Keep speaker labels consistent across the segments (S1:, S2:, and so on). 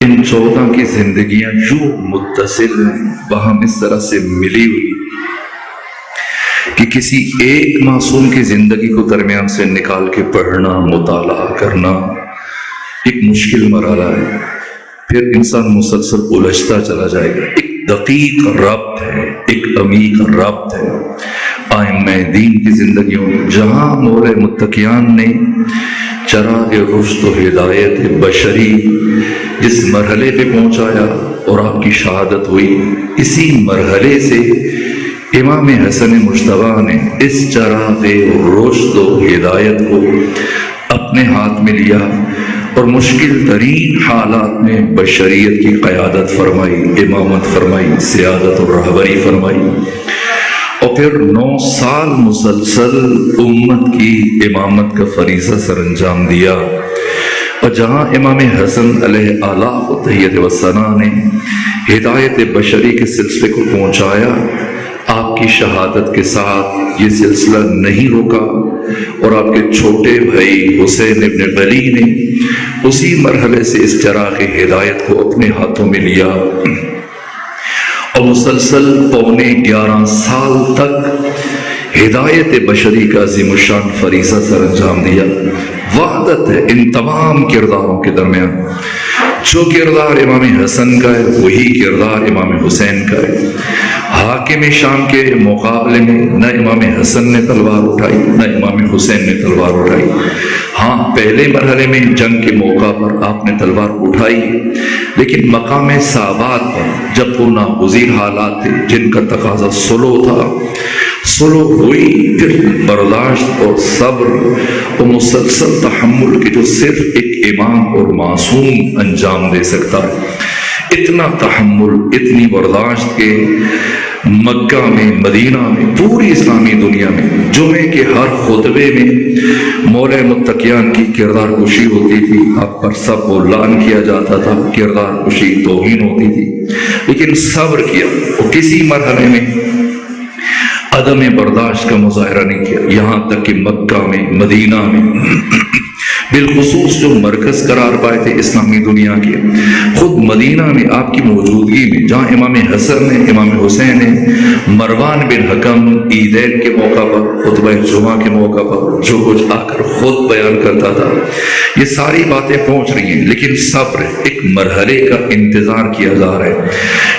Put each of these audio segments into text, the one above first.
S1: ان 14 کی زندگیاں یوں متصل ہیں، باہم اس طرح سے ملی ہوئی کہ کسی ایک معصوم کی زندگی کو درمیان سے نکال کے پڑھنا، مطالعہ کرنا ایک مشکل مرحلہ ہے۔ پھر انسان مسلسل الجھتا چلا جائے گا۔ ایک دقیق ربط ہے، ایک عمیق ربط ہے ائمہ دین کی زندگیوں میں، جہاں مولا متقیان نے چراغ رشد و ہدایت بشری جس مرحلے پہ پہنچایا اور آپ کی شہادت ہوئی، اسی مرحلے سے امام حسن مجتبیٰ نے اس چراغ رشد و ہدایت کو اپنے ہاتھ میں لیا اور مشکل ترین حالات میں بشریت کی قیادت فرمائی، امامت فرمائی، سیادت اور رہبری فرمائی، اور پھر 9 سال مسلسل امت کی امامت کا فریضہ سر انجام دیا۔ اور جہاں امام حسن علیہ آلاف و تحیت وثنا نے ہدایت بشری کے سلسلے کو پہنچایا، آپ کی شہادت کے ساتھ یہ سلسلہ نہیں رکا اور آپ کے چھوٹے بھائی حسین ابن علی نے اسی مرحلے سے اس چراغ ہدایت کو اپنے ہاتھوں میں لیا اور مسلسل 11.25 سال تک ہدایت بشری کا عظیم الشان فریضہ سر انجام دیا۔ وحدت ہے ان تمام کرداروں کے درمیان، جو کردار امام حسن کا ہے وہی کردار امام حسین کا ہے۔ حاکم شام کے مقابلے میں نہ امام حسن نے تلوار اٹھائی نہ امام حسین نے تلوار اٹھائی۔ ہاں، پہلے مرحلے میں جنگ کے موقع پر آپ نے تلوار اٹھائی، لیکن مقام صحابات پر جب وہ ناگزیر حالات تھے جن کا تقاضا صلح تھا، صلح ہوئی، پھر برداشت اور صبر اور مسلسل تحمل کی جو صرف ایک امام اور معصوم انجام دے سکتا ہے، اتنا تحمل، اتنی برداشت کے مکہ میں، مدینہ میں، پوری اسلامی دنیا میں جمعے کے ہر خطبے میں مولا متقیان کی کردار کشی ہوتی تھی، آپ پر سب کو لعن کیا جاتا تھا، کردار کشی توہین ہوتی تھی، لیکن صبر کیا اور کسی مرحلے میں عدم برداشت کا مظاہرہ نہیں کیا، یہاں تک کہ مکہ میں، مدینہ میں، بالخصوص جو مرکز قرار پائے تھے اسلامی دنیا کے، خود مدینہ میں آپ کی موجودگی میں، جہاں امام حسن نے، امام حسین نے مروان بن حکم عیدین کے موقع پر، خطبہ جمعہ کے موقع پر جو کچھ آ کر خود بیان کرتا تھا، یہ ساری باتیں پہنچ رہی ہیں، لیکن صبر، ایک مرحلے کا انتظار کیا جا رہا ہے۔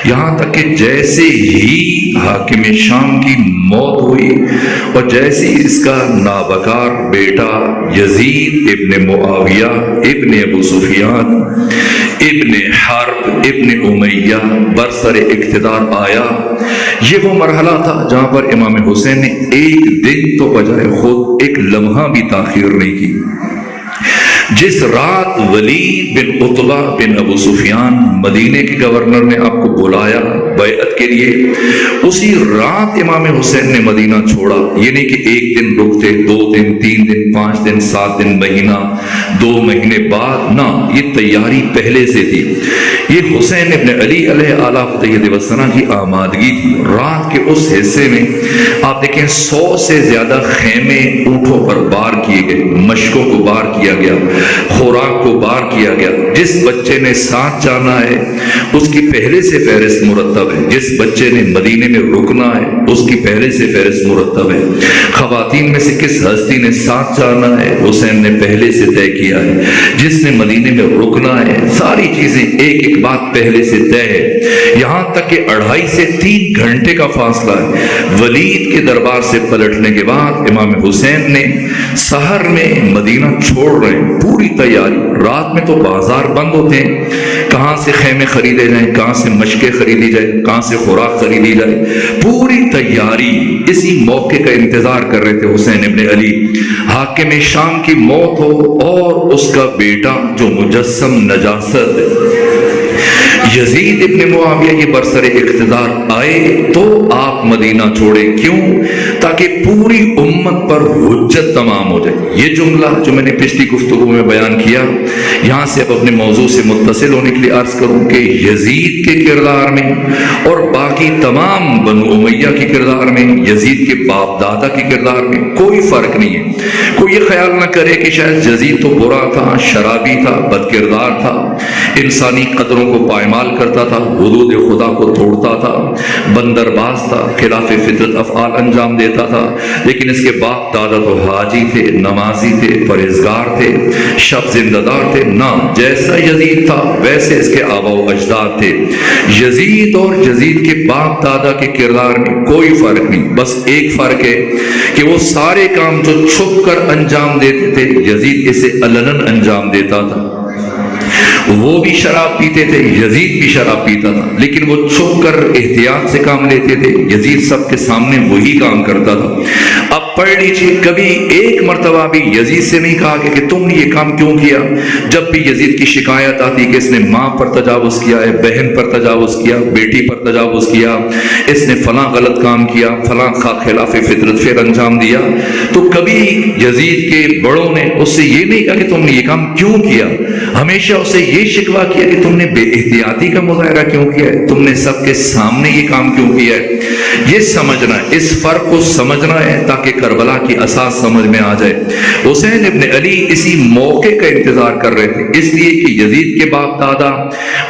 S1: یہاں تک کہ جیسے ہی حاکم شام کی موت ہوئی اور جیسے اس کا نابکار بیٹا یزید ابن معاویہ ابن ابو سفیان ابن حرب ابن امیہ برسر اقتدار آیا، یہ وہ مرحلہ تھا جہاں پر امام حسین نے ایک دن تو بجائے خود ایک لمحہ بھی تاخیر نہیں کی۔ جس رات ولید بن عتبہ بن ابو سفیان مدینے کے گورنر نے آپ کو بلایا بیعت کے لیے، اسی رات امام حسین نے مدینہ چھوڑا۔ یہ نہیں کہ ایک دن رکتے، 2 دن، 3 دن، 5 دن، 7 دن، مہینہ، 2 مہینے بعد، نہ، یہ تیاری پہلے سے تھی۔ یہ حسین ابن علی علیہ آلاف تحیت وثنا کی آمادگی تھی۔ رات کے اس حصے میں آپ دیکھیں 100 سے زیادہ خیمے اونٹوں پر بار کیے گئے، مشکوں کو بار کیا گیا، خوراک کو بار کیا گیا۔ جس بچے نے ساتھ جانا ہے اس کی پہلے سے فہرست مرتب ہے، جس بچے نے مدینے میں رکنا ہے اس کی پہلے سے فہرست مرتب ہے۔ خواتین میں سے کس ہستی نے ساتھ جانا ہے حسین نے پہلے سے طے کیا ہے، جس نے مدینے میں رکنا ہے، ساری چیزیں ایک ایک بات پہلے سے طے ہے۔ یہاں تک کہ 2.5 سے 3 گھنٹے کا فاصلہ ہے۔ ولید کے دربار سے پلٹنے کے بعد امام حسین نے سحر میں مدینہ چھوڑ رہے ہیں، پوری تیاری۔ رات میں تو بازار بند ہوتے ہیں، کہاں سے خیمے خریدے جائیں، کہاں سے مشکیں خریدی جائیں، کہاں سے خوراک خریدی جائے، پوری تیاری۔ اسی موقع کا انتظار کر رہے تھے حسین ابن علی، حاکم شام کی موت ہو اور اس کا بیٹا جو مجسم نجاست یزید ابن معاویہ یہ برسر اقتدار آئے تو آپ مدینہ چھوڑے۔ کیوں؟ تاکہ پوری امت پر حجت تمام ہو جائے۔ یہ جملہ جو میں نے پچھلی گفتگو میں بیان کیا، یہاں سے اب اپنے موضوع سے متصل ہونے کے لیے عرض کروں کہ یزید کے کردار میں اور باقی تمام بنو امیہ کے کردار میں، یزید کے باپ دادا کے کردار میں کوئی فرق نہیں ہے۔ کوئی یہ خیال نہ کرے کہ شاید یزید تو برا تھا، شرابی تھا، بد کردار تھا، انسانی قدروں کو پائمال کرتا تھا، حدود خدا کو توڑتا تھا، بندرباز تھا، خلاف فطرت افعال انجام دیتا تھا، لیکن اس کے باپ دادا تو حاجی تھے، نمازی تھے، پرہیزگار تھے، شب زندہ دار تھے۔ نہ جیسا یزید تھا ویسے اس کے آبا و اجداد تھے۔ یزید اور یزید کے باپ دادا کے کردار میں کوئی فرق نہیں، بس ایک فرق ہے کہ وہ سارے کام جو چھپ کر انجام دیتے تھے یزید اسے علناً انجام دیتا تھا۔ وہ بھی شراب پیتے تھے، یزید بھی شراب پیتا تھا، لیکن وہ چھپ کر احتیاط سے کام لیتے تھے، یزید سب کے سامنے وہی کام کرتا تھا۔ اب پڑھ لیجیے، کبھی ایک مرتبہ بھی یزید سے نہیں کہا کہ تم نے یہ کام کیوں کیا۔ جب بھی یزید کی شکایت آتی کہ اس نے ماں پر تجاوز کیا ہے، بہن پر تجاوز کیا، بیٹی پر تجاوز کیا، اس نے فلاں غلط کام کیا، فلاں خلاف فطرت پھر انجام دیا، تو کبھی یزید کے بڑوں نے اس سے یہ نہیں کہا کہ تم نے یہ کام کیوں کیا، ہمیشہ اسے یہ شکوہ کیا کہ تم نے بے احتیاطی کا مظاہرہ کیوں کیا ہے، تم نے سب کے سامنے یہ کام کیوں کیا ہے۔ یہ سمجھنا ہے، اس فرق کو سمجھنا ہے تاکہ کربلا کی اساس سمجھ میں آ جائے۔ حسین ابن علی اسی موقع کا انتظار کر رہے تھے، اس لیے کہ یزید کے باپ دادا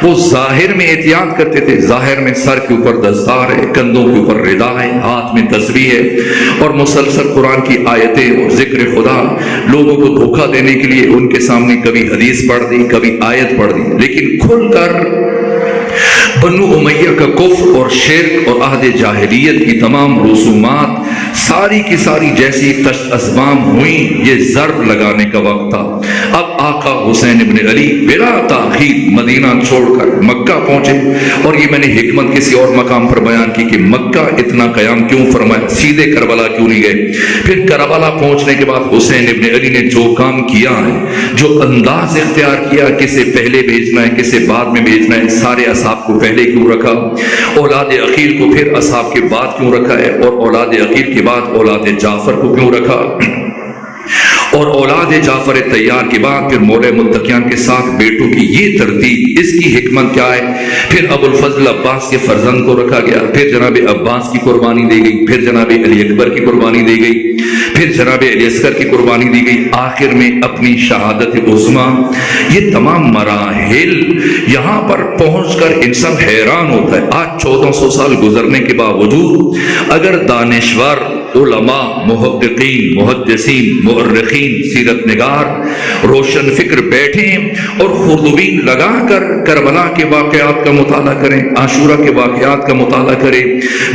S1: وہ ظاہر میں احتیاط کرتے تھے، ظاہر میں سر کے اوپر دستار ہے، کندھوں کے اوپر ردا ہے، ہاتھ میں تسبیح ہے، اور مسلسل قرآن کی آیتیں اور ذکر خدا، لوگوں کو دھوکہ دینے کے لیے ان کے سامنے کبھی حدیث پڑھ دی، کبھی آیت پڑھ دی، لیکن کھل کر بنو امیہ کا کفر اور شرک اور عہد جاہلیت کی تمام رسومات ساری کی ساری جیسی تشت اسبام ہوئیں، یہ ضرب لگانے کا وقت تھا۔ اب آقا حسین ابن علی بلا تاخیر مدینہ چھوڑ کر مکہ پہنچے، اور یہ میں نے حکمت کسی اور مقام پر بیان کی کہ مکہ اتنا قیام کیوں فرمایا، سیدھے کربلا کیوں نہیں گئے۔ پھر کربلا پہنچنے کے بعد حسین ابن علی نے جو کام کیا ہے، جو انداز اختیار کیا، کسے پہلے بھیجنا ہے کسے بعد میں بھیجنا ہے، سارے اصحاب کو پہلے کیوں رکھا، اولاد عقیل کو پھر اصحاب کے بعد کیوں رکھا ہے، اور اولاد عقیل کے بعد اولاد جعفر کو کیوں رکھا، اور اولاد جعفر طیار کے بعد پھر مولا متقیان کے ساتھ بیٹوں کی یہ ترتیب، اس کی حکمت کیا ہے۔ پھر ابو الفضل عباس کے فرزند کو رکھا گیا، پھر جناب عباس کی قربانی دی گئی، پھر جناب علی اکبر کی قربانی دی گئی، پھر جناب علی اصغر کی قربانی دی گئی، آخر میں اپنی شہادت عظمیٰ۔ یہ تمام مراحل یہاں پر پہنچ کر انسان حیران ہوتا ہے۔ آج 1400 سال گزرنے کے باوجود اگر دانشور، علماء، محققین، محدثین، مؤرخین، سیرت نگار، روشن فکر بیٹھیں اور خوردبین لگا کر کربلا کے واقعات کا مطالعہ کریں، عاشورہ کے واقعات کا مطالعہ کریں،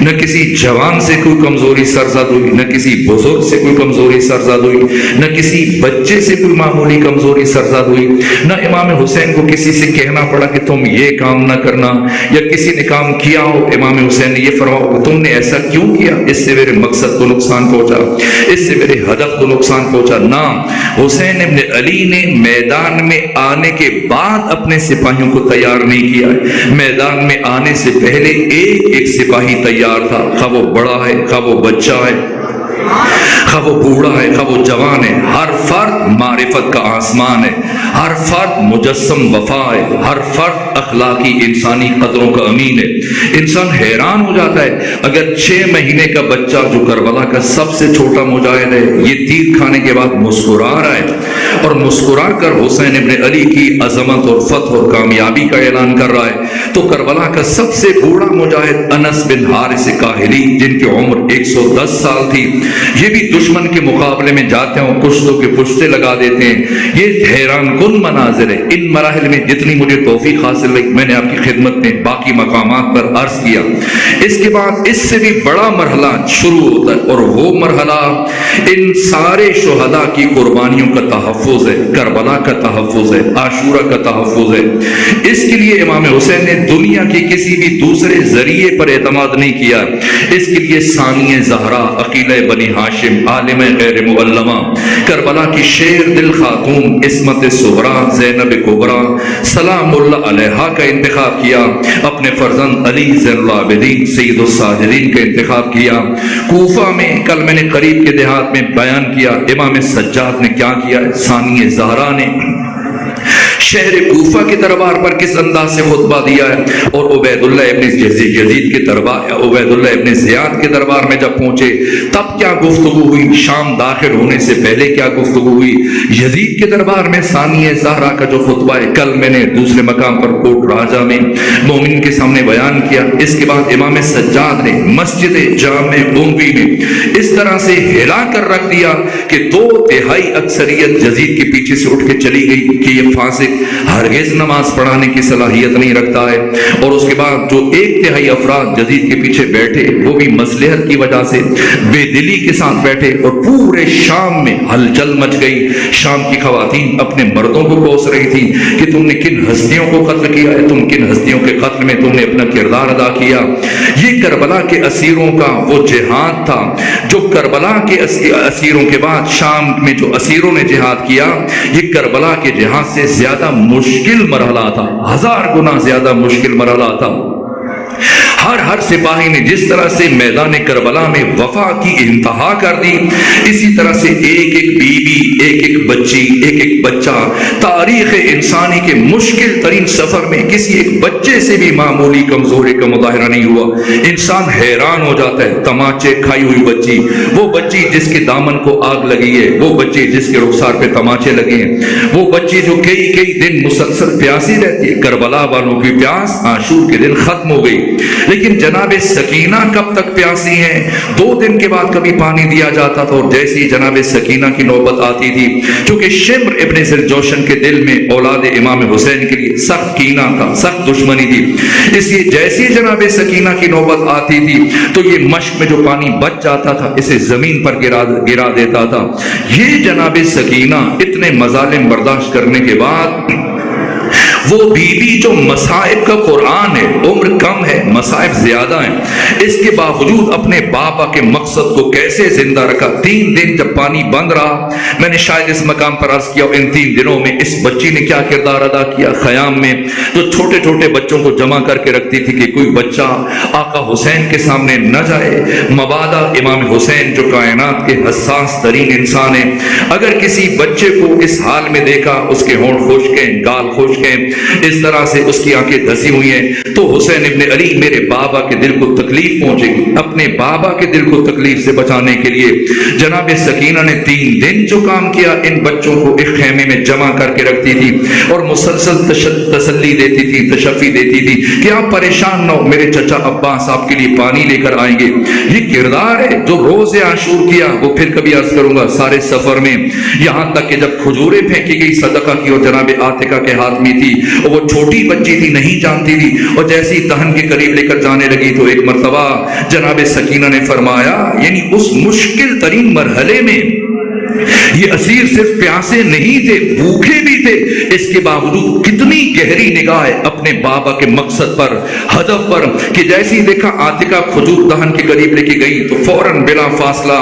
S1: نہ کسی جوان سے کوئی کمزوری سرزد ہوئی، نہ کسی بزرگ سے کوئی کمزوری سرزد ہوئی، نہ کسی بچے سے کوئی معمولی کمزوری سرزد ہوئی، نہ امام حسین کو کسی سے کہنا پڑا کہ تم یہ کام نہ کرنا، یا کسی نے کام کیا ہو امام حسین نے یہ فرماؤ کہ تم نے ایسا کیوں کیا، اس سے میرے مقصد کو نقصان پہنچا، اس سے میرے ہدف کو نقصان پہنچا۔ نہ، حسین ابن علی نے میدان میں آنے کے بعد اپنے سپاہیوں کو تیار نہیں کیا ہے، میدان میں آنے سے پہلے ایک ایک سپاہی تیار تھا، خواہ وہ بڑا ہے، خواہ وہ بچہ ہے، خواہ وہ بوڑھا ہے، خواہ وہ جوان ہے، ہر فرد معرفت کا آسمان ہے، ہر فرد مجسم وفا ہے، ہر فرد اخلاقی انسانی قدروں کا امین ہے۔ انسان حیران ہو جاتا ہے اگر 6 مہینے کا بچہ جو کربلا کا سب سے چھوٹا مجاہد ہے، یہ تیر کھانے کے بعد مسکرا رہا ہے اور مسکرا کر حسین ابن علی کی عظمت اور فتح اور کامیابی کا اعلان کر رہا ہے، تو کربلا کا سب سے بوڑھا مجاہد انس بن حارث کاہلی، جن کی عمر 110 سال تھی، یہ بھی دشمن کے مقابلے میں جاتے ہیں اور کشتوں کے پشتے لگا دیتے ہیں۔ یہ حیران کن مناظر ہے۔ ان مراحل میں جتنی مجھے توفیق حاصل ہوئی میں نے آپ کی خدمت میں باقی مقامات پر عرض کیا۔ اس کے بعد اس سے بھی بڑا مرحلہ شروع ہوتا ہے، اور وہ مرحلہ ان سارے شہداء کی قربانیوں کا تحفظ ہے، کربلا کا تحفظ ہے، عاشورہ کا تحفظ ہے۔ اس کے لیے امام حسین نے دنیا کے کسی بھی دوسرے ذریعے پر اعتماد نہیں کیا۔ اس کے لیے ثانی زہرا، عقیلہ بنی ہاشم، عالم غیر معلمہ، کربلا کی شیر دل خاتون عصمت صغرا زینب کبریٰ سلام اللہ علیہا کا انتخاب کیا، اپنے فرزند علی زین العابدین سید الساجدین کا انتخاب کیا۔ کوفہ میں کل میں نے قریب کے دیہات میں بیان کیا امام سجاد نے کیا کیا، ثانی زہرا نے شہر کوفہ کے دربار پر کس انداز سے خطبہ دیا ہے، اور عبیداللہ ابن یزید کے دربار، عبیداللہ ابن زیاد کے دربار میں جب پہنچے تب کیا گفتگو ہوئی، شام داخل ہونے سے پہلے کیا گفتگو ہوئی، یزید کے دربار میں ثانیہ زہرا کا جو خطبہ ہے کل میں نے دوسرے مقام پر کوٹ راجہ میں مومن کے سامنے بیان کیا، اس کے بعد امام سجاد نے مسجد جامع اموی میں اس طرح سے ہلا کر رکھ دیا کہ 2/3 اکثریت یزید کے پیچھے سے اٹھ کے چلی گئی کہ یہ فاسق ہرگز نماز پڑھانے کی صلاحیت نہیں رکھتا ہے، اور اس کے بعد جو 1/3 افراد یزید کے پیچھے بیٹھے وہ بھی مصلحت کی وجہ سے بے دلی کے ساتھ بیٹھے، اور پورے شام میں ہلچل مچ گئی۔ شام کی خواتین اپنے مردوں کو کوس رہی تھی کہ تم نے کن ہستیوں کو قتل کیا ہے، تم کن ہستیوں کے قتل میں تم نے اپنا کردار ادا کیا۔ یہ کربلا کے اسیروں کا وہ جہاد تھا جو کربلا کے اسیروں کے بعد شام میں جو اسیروں نے جہاد کیا، یہ کربلا کے جہاد سے زیادہ مشکل مرحلہ تھا، 1000 گنا زیادہ مشکل مرحلہ تھا۔ ہر سپاہی نے جس طرح سے میدان کربلا میں وفا کی انتہا کر دی، اسی طرح سے ایک ایک بیوی، ایک ایک بچی، ایک ایک بچہ تاریخ انسانی کے مشکل ترین سفر میں کسی ایک بچے سے بھی معمولی کمزوری کا مظاہرہ نہیں ہوا۔ انسان حیران ہو جاتا ہے، تماچے کھائی ہوئی بچی، وہ بچی جس کے دامن کو آگ لگی ہے، وہ بچی جس کے رخسار پہ تماچے لگے ہیں، وہ بچی جو کئی دن مسلسل پیاسی رہتی ہے۔ کربلا والوں کی پیاس عاشور کے دن ختم ہو گئی، لیکن جناب سکینہ کب تک پیاسی ہیں؟ 2 دن کے بعد کبھی پانی دیا جاتا تھا، اور جیسے ہی جناب سکینہ کی نوبت آتی تھی، چونکہ شمر ابن ذوالجوشن کے دل میں اولاد امام حسین کے لیے سخت کینہ تھا، سخت دشمنی تھی، اس لیے جیسے ہی جناب سکینہ کی نوبت آتی تھی تو یہ مشک میں جو پانی بچ جاتا تھا اسے زمین پر گرا دیتا تھا۔ یہ جناب سکینہ اتنے مظالم برداشت کرنے کے بعد وہ بیوی جو مصائب کا قرآن ہے، عمر کم ہے، مصائب زیادہ ہیں، اس کے باوجود اپنے بابا کے مقصد کو کیسے زندہ رکھا۔ 3 دن جب پانی بند رہا، میں نے شاید اس مقام پر عرض کیا، ان 3 دنوں میں اس بچی نے کیا کردار ادا کیا۔ خیام میں جو چھوٹے چھوٹے بچوں کو جمع کر کے رکھتی تھی کہ کوئی بچہ آقا حسین کے سامنے نہ جائے، مبادا امام حسین جو کائنات کے حساس ترین انسان ہیں، اگر کسی بچے کو اس حال میں دیکھا، اس کے ہونٹ خشک ہیں، گال خشک ہیں، اس طرح سے اس کی آنکھیں دھسی ہوئی ہیں، تو حسین ابن علی میرے بابا کے دل کو تکلیف پہنچے گی۔ اپنے بابا کے دل کو تکلیف سے بچانے کے لیے جناب سکینہ نے 3 دن جو کام کیا، ان بچوں کو ایک خیمے میں جمع کر کے رکھتی تھی اور مسلسل تسلی دیتی تھی، تشفی دیتی تھی کہ آپ پریشان نہ ہو، میرے چچا عباس آپ کے لیے پانی لے کر آئیں گے۔ یہ کردار ہے جو روز عاشور کیا، وہ پھر کبھی عرض کروں گا سارے سفر میں، یہاں تک کہ جب کھجوریں پھینکی گئی صدقہ کی اور جناب عاتقہ کے ہاتھ میں تھی، اور وہ چھوٹی بچی تھی، نہیں جانتی تھی، اور جیسی دہن کے قریب لے کر جانے لگی تو ایک مرتبہ جناب سکینہ نے فرمایا، یعنی اس مشکل ترین مرحلے میں یہ اسیر صرف پیاسے نہیں تھے، بھوکے بھی تھے، اس کے باوجود کتنی گہری نگاہ ہے اپنے بابا کے مقصد پر، ہدف پر، کہ جیسی دیکھا عاتقہ کھجور دہن کے قریب لے کے گئی تو فوراً بلا فاصلہ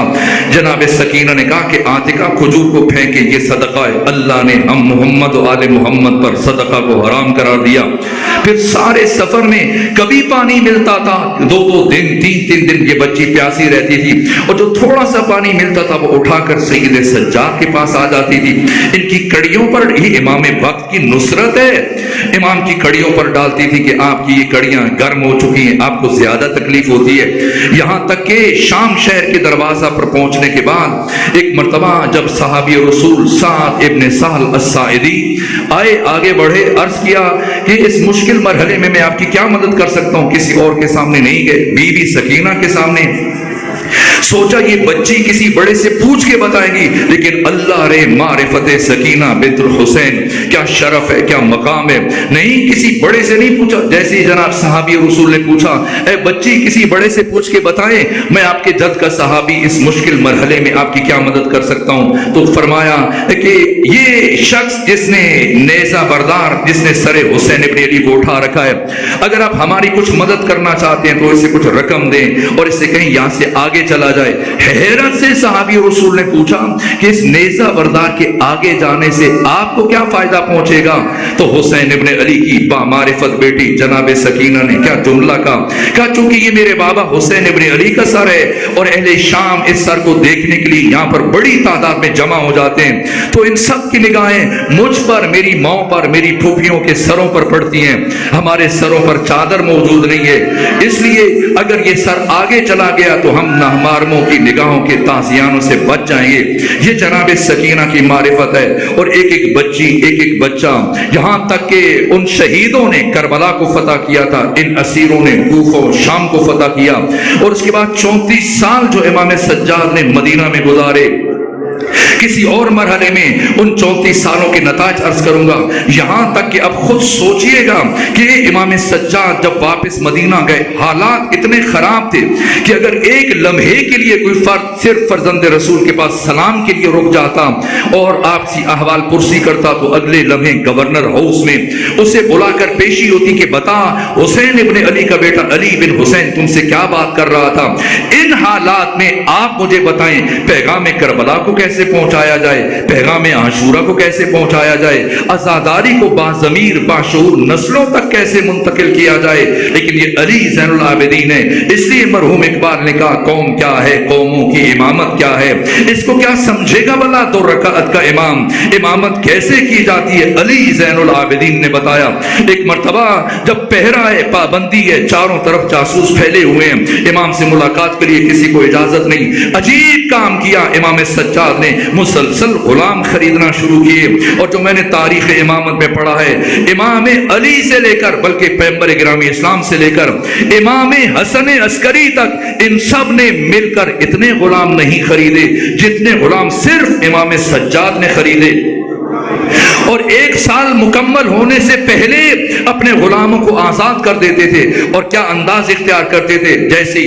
S1: جناب سکینہ نے کہا کہ عاتقہ کھجور کو پھینکے، یہ صدقہ ہے، اللہ نے ہم محمد و آل محمد پر صدقہ کو حرام قرار دیا۔ پھر سارے سفر میں کبھی پانی ملتا تھا، 2 دن 3 دن یہ بچی پیاسی رہتی تھی، اور جو تھوڑا سا پانی ملتا تھا وہ اٹھا کر سید سجاد کے پاس آ جاتی تھی، ان کی کڑیوں پر، یہ امام وقت کی نصرت ہے، امام کی کڑیوں پر ڈالتی تھی کہ آپ کی یہ کڑیاں گرم ہو چکی ہیں، آپ کو زیادہ تکلیف ہوتی ہے۔ یہاں تک کہ شام شہر کے دروازہ پر پہنچنے کے بعد ایک مرتبہ جب صحابی رسول سعد ابن سہل الساعدی آئے، آگے بڑھے، عرض کیا کہ اس مشکل مرحلے میں میں آپ کی کیا مدد کر سکتا ہوں، کسی اور کے سامنے نہیں گئے، بی بی سکینہ کے سامنے۔ سوچا یہ بچی کسی بڑے سے پوچھ کے بتائے گی، لیکن اللہ رے معرفت سکینہ بنت الحسین، کیا شرف ہے، کیا مقام ہے، نہیں کسی بڑے سے نہیں پوچھا۔ جیسے ہی جناب صحابی رسول نے پوچھا، اے بچی کسی بڑے سے پوچھ کے بتائیں میں آپ کے جد کا صحابی اس مشکل مرحلے میں آپ کی کیا مدد کر سکتا ہوں۔ تو فرمایا کہ یہ شخص جس نے نیزہ بردار، جس نے سر حسین ابن علی کو اٹھا رکھا ہے، اگر آپ ہماری کچھ مدد کرنا چاہتے ہیں تو اسے کچھ رقم دیں اور اس سے کہیں یہاں سے آگے آگے چلا جائے۔ حیرت سے صحابی رسول نے پوچھا کہ اس نیزہ بردار کے آگے جانے سے آپ کو کیا فائدہ پہنچے گا؟ تو حسین ابن علی کی بامعرفت بیٹی جناب سکینہ نے کیا جملہ کہا چونکہ یہ میرے بابا حسین ابن علی کا سر ہے اور اہل شام اس سر کو دیکھنے کے لیے یہاں پر بڑی تعداد میں جمع ہو جاتے ہیں، تو ان سب کی نگاہیں مجھ پر، میری ماں پر، میری پھوپھیوں کے سروں پر پڑتی ہیں، ہمارے سروں پر چادر موجود نہیں ہے، اس لیے اگر یہ سر آگے چلا گیا تو ہم نامحرموں کی نگاہوں کے تازیانوں سے بچ جائیں گے۔ یہ جناب سکینہ کی معرفت ہے۔ اور ایک ایک بچی، ایک ایک بچہ، یہاں تک کہ ان شہیدوں نے کربلا کو فتح کیا تھا، ان اسیروں نے کوفہ و شام کو فتح کیا، اور اس کے بعد 34 سال جو امام سجاد نے مدینہ میں گزارے، کسی اور مرحلے میں ان 34 سالوں کے نتائج عرض کروں گا، یہاں تک کہ اب خود سوچئے گا کہ امام سجاد جب واپس مدینہ گئے حالات اتنے خراب تھے کہ اگر ایک لمحے کے لیے کوئی فرد صرف فرزند رسول کے پاس سلام کے لیے رک جاتا اور آپسی احوال پرسی کرتا تو اگلے لمحے گورنر ہاؤس میں اسے بلا کر پیشی ہوتی کہ بتا حسین ابن علی کا بیٹا علی بن حسین تم سے کیا بات کر رہا تھا۔ ان حالات میں آپ مجھے بتائیں پیغام کربلا کو کیسے پہنچایا جائے، پیغام عاشورہ کو کیسے پہنچایا جائے، عزاداری کو باضمیر باشعور نسلوں تک کیسے منتقل کیا جائے۔ لیکن یہ علی زین العابدین ہے، اس لیے مرحوم اقبال نے کہا قوم کیا ہے، قوموں کی امامت کیا ہے، اس کو کیا سمجھے گا بلا 2 رکعت کا امام، امامت کیسے کی جاتی ہے علی زین العابدین نے بتایا۔ ایک مرتبہ جب پہرا ہے، پابندی ہے، چاروں طرف جاسوس پھیلے ہوئے ہیں، امام سے ملاقات کے لیے کسی کو اجازت نہیں، عجیب کام کیا امام سجاد نے، مسلسل غلام خریدنا شروع کیے، اور جو میں نے تاریخ امامت میں پڑھا ہے امام علی سے لے کر بلکہ پیغمبر گرامی اسلام سے لے کر امام حسن عسکری تک ان سب نے مل کر اتنے غلام نہیں خریدے جتنے غلام صرف امام سجاد نے خریدے، اور 1 سال مکمل ہونے سے پہلے اپنے غلاموں کو آزاد کر دیتے تھے، اور کیا انداز اختیار کرتے تھے، جیسے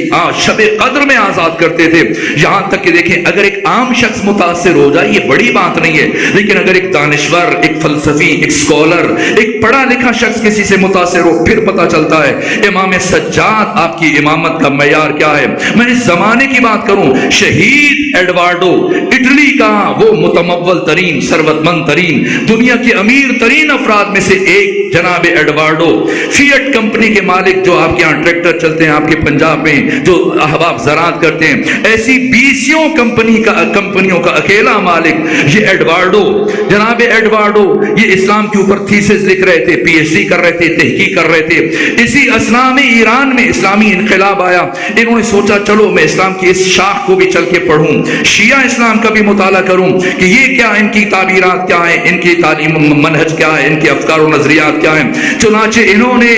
S1: شب قدر میں آزاد کرتے تھے، یہاں تک کہ دیکھیں اگر ایک عام شخص متاثر ہو جائے یہ بڑی بات نہیں ہے، لیکن اگر ایک دانشور، ایک فلسفی، ایک سکولر، ایک پڑھا لکھا شخص کسی سے متاثر ہو پھر پتہ چلتا ہے امام سجاد آپ کی امامت کا معیار کیا ہے۔ میں اس زمانے کی بات کروں، شہید ایڈوارڈو اٹلی کا وہ متمول ترین، ثروت مند ترین، دنیا کے امیر ترین افراد میں سے ایک جناب ایڈوارڈو، فیٹ کمپنی کے مالک، جو آپ کے یہاں ٹریکٹر چلتے ہیں، آپ کے پنجاب میں جو احباب زراعت کرتے ہیں، ایسی 20 کمپنیوں کا اکیلا مالک یہ ایڈوارڈو، جناب ایڈوارڈو یہ اسلام کے اوپر تھیسس لکھ رہے تھے، پی ایچ ڈی کر رہے تھے، تحقیق کر رہے تھے۔ اسی اثناء میں ایران میں اسلامی انقلاب آیا، انہوں نے سوچا چلو میں اسلام کی اس شاخ کو بھی چل کے پڑھوں، شیعہ اسلام کا بھی مطالعہ کروں کہ یہ کیا، ان کی تعبیرات کیا ہیں، ان کی تعلیم منہج کیا ہے، ان کے افکار و نظریات کیا ہیں۔ چنانچہ انہوں نے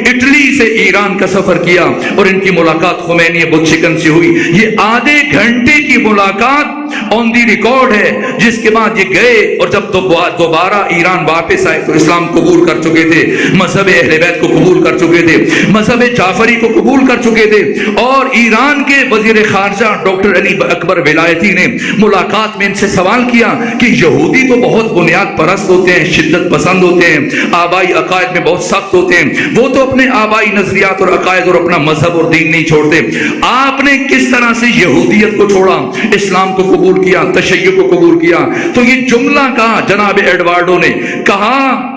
S1: اٹلی سے ایران کا سفر کیا اور ان کی ملاقات خمینی بت شکن سے ہوئی۔ یہ آدھے گھنٹے کی ملاقات آن دی ریکارڈ ہے، جس کے بعد یہ گئے اور جب دوبارہ ایران واپس آئے تو اسلام قبول کر چکے تھے، مذہب اہل بیت کو قبول کر چکے تھے، مذہب جعفری کو قبول کر چکے تھے، اور ایران کے وزیر خارجہ ڈاکٹر علی اکبر ولایتی نے ملاقات میں ان سے سوال کیا کہ یہودی تو بہت بنیاد پرست ہوتے ہیں، شدت پسند ہوتے ہیں، آبائی عقائد میں بہت سخت ہوتے ہیں، وہ تو اپنے آبائی نظریات اور عقائد اور اپنا مذہب اور دین نہیں چھوڑتے، آپ نے کس طرح سے یہودیت کو چھوڑا، اسلام کو قبول کیا، تشیع کو قبول کیا؟ تو یہ جملہ کہا جناب ایڈوارڈو نے، کہا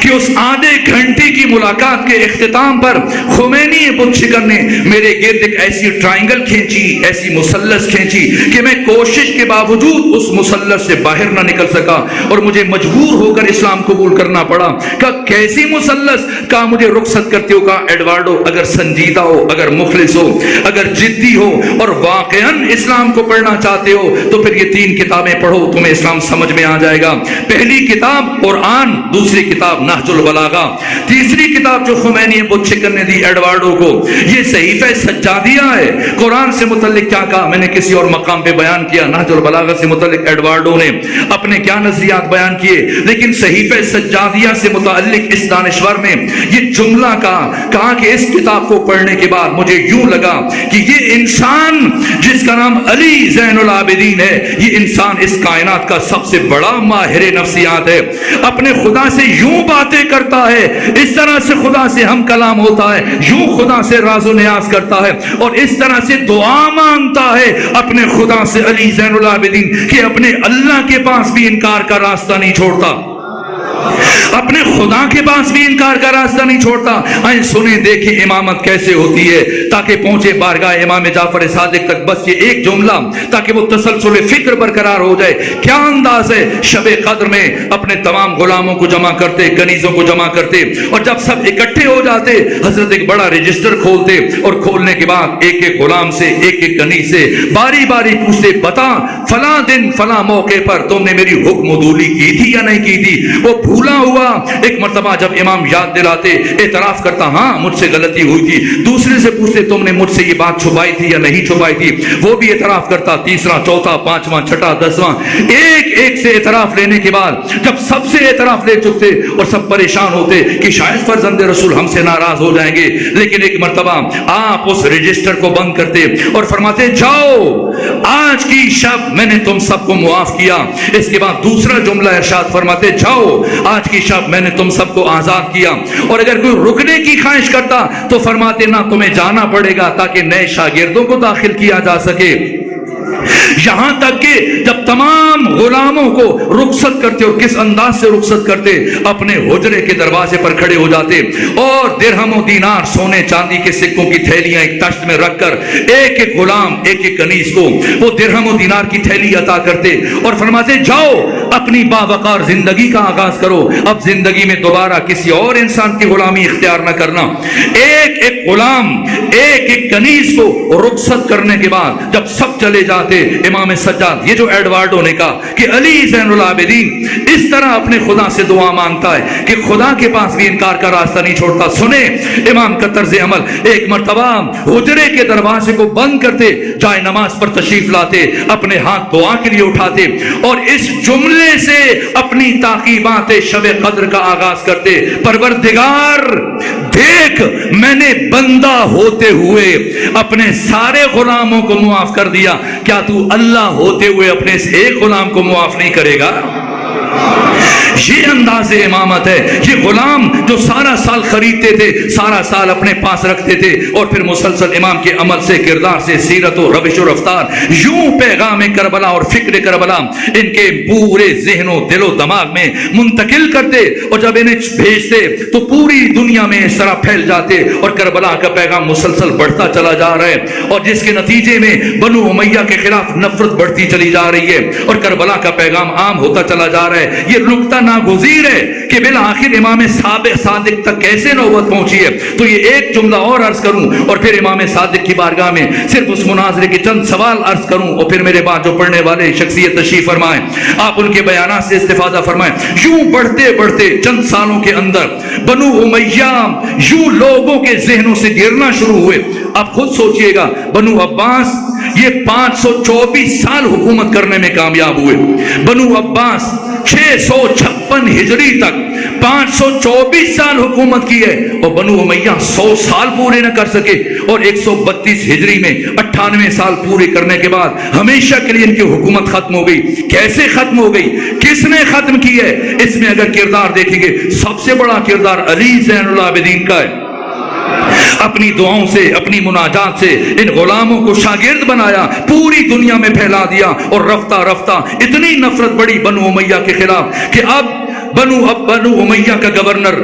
S1: کہ اس آدھے گھنٹے کی ملاقات کے اختتام پر خمینی بت شکن نے میرے گرد ایک ایسی ٹرائنگل کھینچی، ایسی مثلث کھینچی کہ میں کوشش کے باوجود اس مثلث سے باہر نہ نکل سکا اور مجھے مجبور ہو کر اسلام قبول کرنا پڑا۔ کہا کیسی مثلث؟ کہا مجھے رخصت کرتے ہو؟ کہا ایڈوارڈو اگر سنجیدہ ہو، اگر مخلص ہو، اگر جدی ہو اور واقعاً اسلام کو پڑھنا چاہتے ہو تو پھر یہ 3 کتابیں پڑھو، تمہیں اسلام سمجھ میں آ جائے گا۔ پہلی کتاب قرآن، دوسری کتاب نہج البلاغہ، تیسری کتاب جو خمینی بت شکن نے دی ایڈوارڈو کو یہ صحیفہ سجادیہ ہے۔ قرآن سے متعلق کیا کہا میں نے کسی اور مقام پہ بیان کیا، نہج البلاغہ سے متعلق ایڈوارڈو نے اپنے کیا نظریات بیان کیے، لیکن صحیفہ سجادیہ سے متعلق اس دانشور نے یہ جملہ کہا کہ اس کتاب کو پڑھنے کے بعد مجھے یوں لگا کہ یہ انسان جس کا نام علی زین العابدین ہے، یہ انسان اس کائنات کا سب سے بڑا ماہر نفسیات ہے، اپنے خدا سے یوں باتیں کرتا ہے، اس طرح سے خدا سے ہم کلام ہوتا ہے، یوں خدا سے راز و نیاز کرتا ہے، اور اس طرح سے دعا مانگتا ہے اپنے خدا سے علی زین العابدین، کہ اپنے اللہ کے پاس بھی انکار کا راستہ نہیں چھوڑتا، اپنے خدا کے پاس بھی انکار کا راستہ نہیں چھوڑتا۔ آئیں سنیں دیکھیں امامت کیسے ہوتی ہے، تاکہ پہنچے بارگاہ امام جعفر صادق تک بس یہ ایک جملہ، تاکہ وہ تسلسل فکر برقرار ہو جائے۔ کیا انداز ہے شب قدر میں اپنے تمام غلاموں کو جمع کرتے، کنیزوں کو جمع کرتے، اور جب سب اکٹھے ہو جاتے حضرت ایک بڑا رجسٹر کھولتے، اور کھولنے کے بعد ایک ایک غلام سے، ایک ایک کنیز سے باری باری پوچھتے، بتا فلاں دن فلاں موقع پر تم نے میری حکم عدولی کی تھی یا نہیں کی تھی؟ وہ بھولا ہوا ایک مرتبہ جب امام یاد دلاتے اعتراف کرتا، ہاں مجھ سے غلطی ہوئی تھی۔ دوسرے سے پوچھتے، تم نے مجھ سے یہ بات چھپائی تھی یا نہیں چھپائی تھی؟ وہ بھی اعتراف کرتا۔ تیسرا، چوتھا، پانچواں، چھٹا، دسواں، ایک ایک سے اعتراف لینے کے بعد جب سب سے اعتراف لے چکتے اور سب پریشان ہوتے کہ شاید فرزند رسول ہم سے ناراض ہو جائیں گے، لیکن ایک مرتبہ آپ اس رجسٹر کو بند کرتے اور فرماتے، جاؤ آج کی شب میں نے تم سب کو معاف کیا۔ اس کے بعد دوسرا جملہ ارشاد فرماتے، جاؤ آج کی شب میں نے تم سب کو آزاد کیا۔ اور اگر کوئی رکنے کی خواہش کرتا تو فرماتے، نہ تمہیں جانا پڑے گا تاکہ نئے شاگردوں کو داخل کیا جا سکے۔ یہاں تک کہ جب تمام غلاموں کو رخصت کرتے، اور کس انداز سے رخصت کرتے، اپنے حجرے کے دروازے پر کھڑے ہو جاتے اور درہم و دینار سونے چاندی کے سکوں کی تھیلیاں ایک تشت میں رکھ کر ایک ایک غلام، ایک ایک کنیز کو وہ درہم و دینار کی تھیلی عطا کرتے اور فرماتے، جاؤ اپنی باوقار زندگی کا آغاز کرو، اب زندگی میں دوبارہ کسی اور انسان کی غلامی اختیار نہ کرنا۔ ایک ایک غلام، ایک ایک کنیز کو رخصت کرنے کے بعد جب سب چلے جاتے، امام سجاد، یہ جو ایڈوارڈو نے کہا کہ علی زین العابدین اس طرح اپنے خدا سے دعا مانگتا ہے کہ خدا کے پاس بھی انکار کا راستہ نہیں چھوڑتا۔ سنیں امام کا طرز عمل، ایک مرتبہ حجرے کے دروازے کو بند کرتے، جائے نماز پر تشریف لاتے، اپنے ہاتھ دعا کے لیے اٹھاتے اور اس جملے سے اپنی تعقیبات شب قدر کا آغاز کرتے، پروردگار دیکھ میں نے بندہ ہوتے ہوئے اپنے سارے غلاموں کو معاف کر دیا، کیا تو اللہ ہوتے ہوئے اپنے اس ایک غلام کو معاف نہیں کرے گا؟ یہ انداز امامت ہے۔ یہ غلام جو سارا سال خریدتے تھے، سارا سال اپنے پاس رکھتے تھے، اور پھر مسلسل امام کے عمل سے، کردار سے، سیرت و روش و رفتار، یوں پیغام کربلا اور فکر کربلا ان کے پورے ذہن و دل و دماغ میں منتقل کرتے، اور جب انہیں بھیجتے تو پوری دنیا میں اس طرح پھیل جاتے، اور کربلا کا پیغام مسلسل بڑھتا چلا جا رہا ہے، اور جس کے نتیجے میں بنو امیہ کے خلاف نفرت بڑھتی چلی جا رہی ہے، اور کربلا کا پیغام عام ہوتا چلا جا رہا ہے۔ یہ نقطہ ناگزیر ہے کہ بالآخر امام صادق تک کیسے نوبت پہنچی ہے۔ تو یہ ایک جملہ اور عرض کروں اور پھر امام صادق کی بارگاہ میں صرف اس مناظرے کے چند سوال عرض کروں، اور پھر میرے بعد جو پڑھنے والے شخصیت تشریف فرمائیں، آپ ان کے بیانات سے استفادہ فرمائیں۔ یوں بڑھتے بڑھتے چند سالوں کے اندر بنو امیہ یوں لوگوں کے ذہنوں سے گرنا شروع ہوئے۔ آپ خود سوچئے گا، بنو عباس یہ 524 سال حکومت کرنے میں کامیاب ہوئے، بنو عباس 656 ہجری تک 524 سال حکومت کی ہے، اور بنو امیہ 100 سال پورے نہ کر سکے، اور 132 ہجری میں 98 سال پورے کرنے کے بعد ہمیشہ کے لیے ان کی حکومت ختم ہو گئی۔ کیسے ختم ہو گئی؟ کس نے ختم کی ہے؟ اس میں اگر کردار دیکھیں گے، سب سے بڑا کردار علی زین العابدین کا ہے۔ اپنی دعاؤں سے، اپنی مناجات سے ان غلاموں کو شاگرد بنایا، پوری دنیا میں پھیلا دیا، اور رفتہ رفتہ اتنی نفرت بڑھی بنو امیہ کے خلاف کہ اب بنو امیہ کا گورنر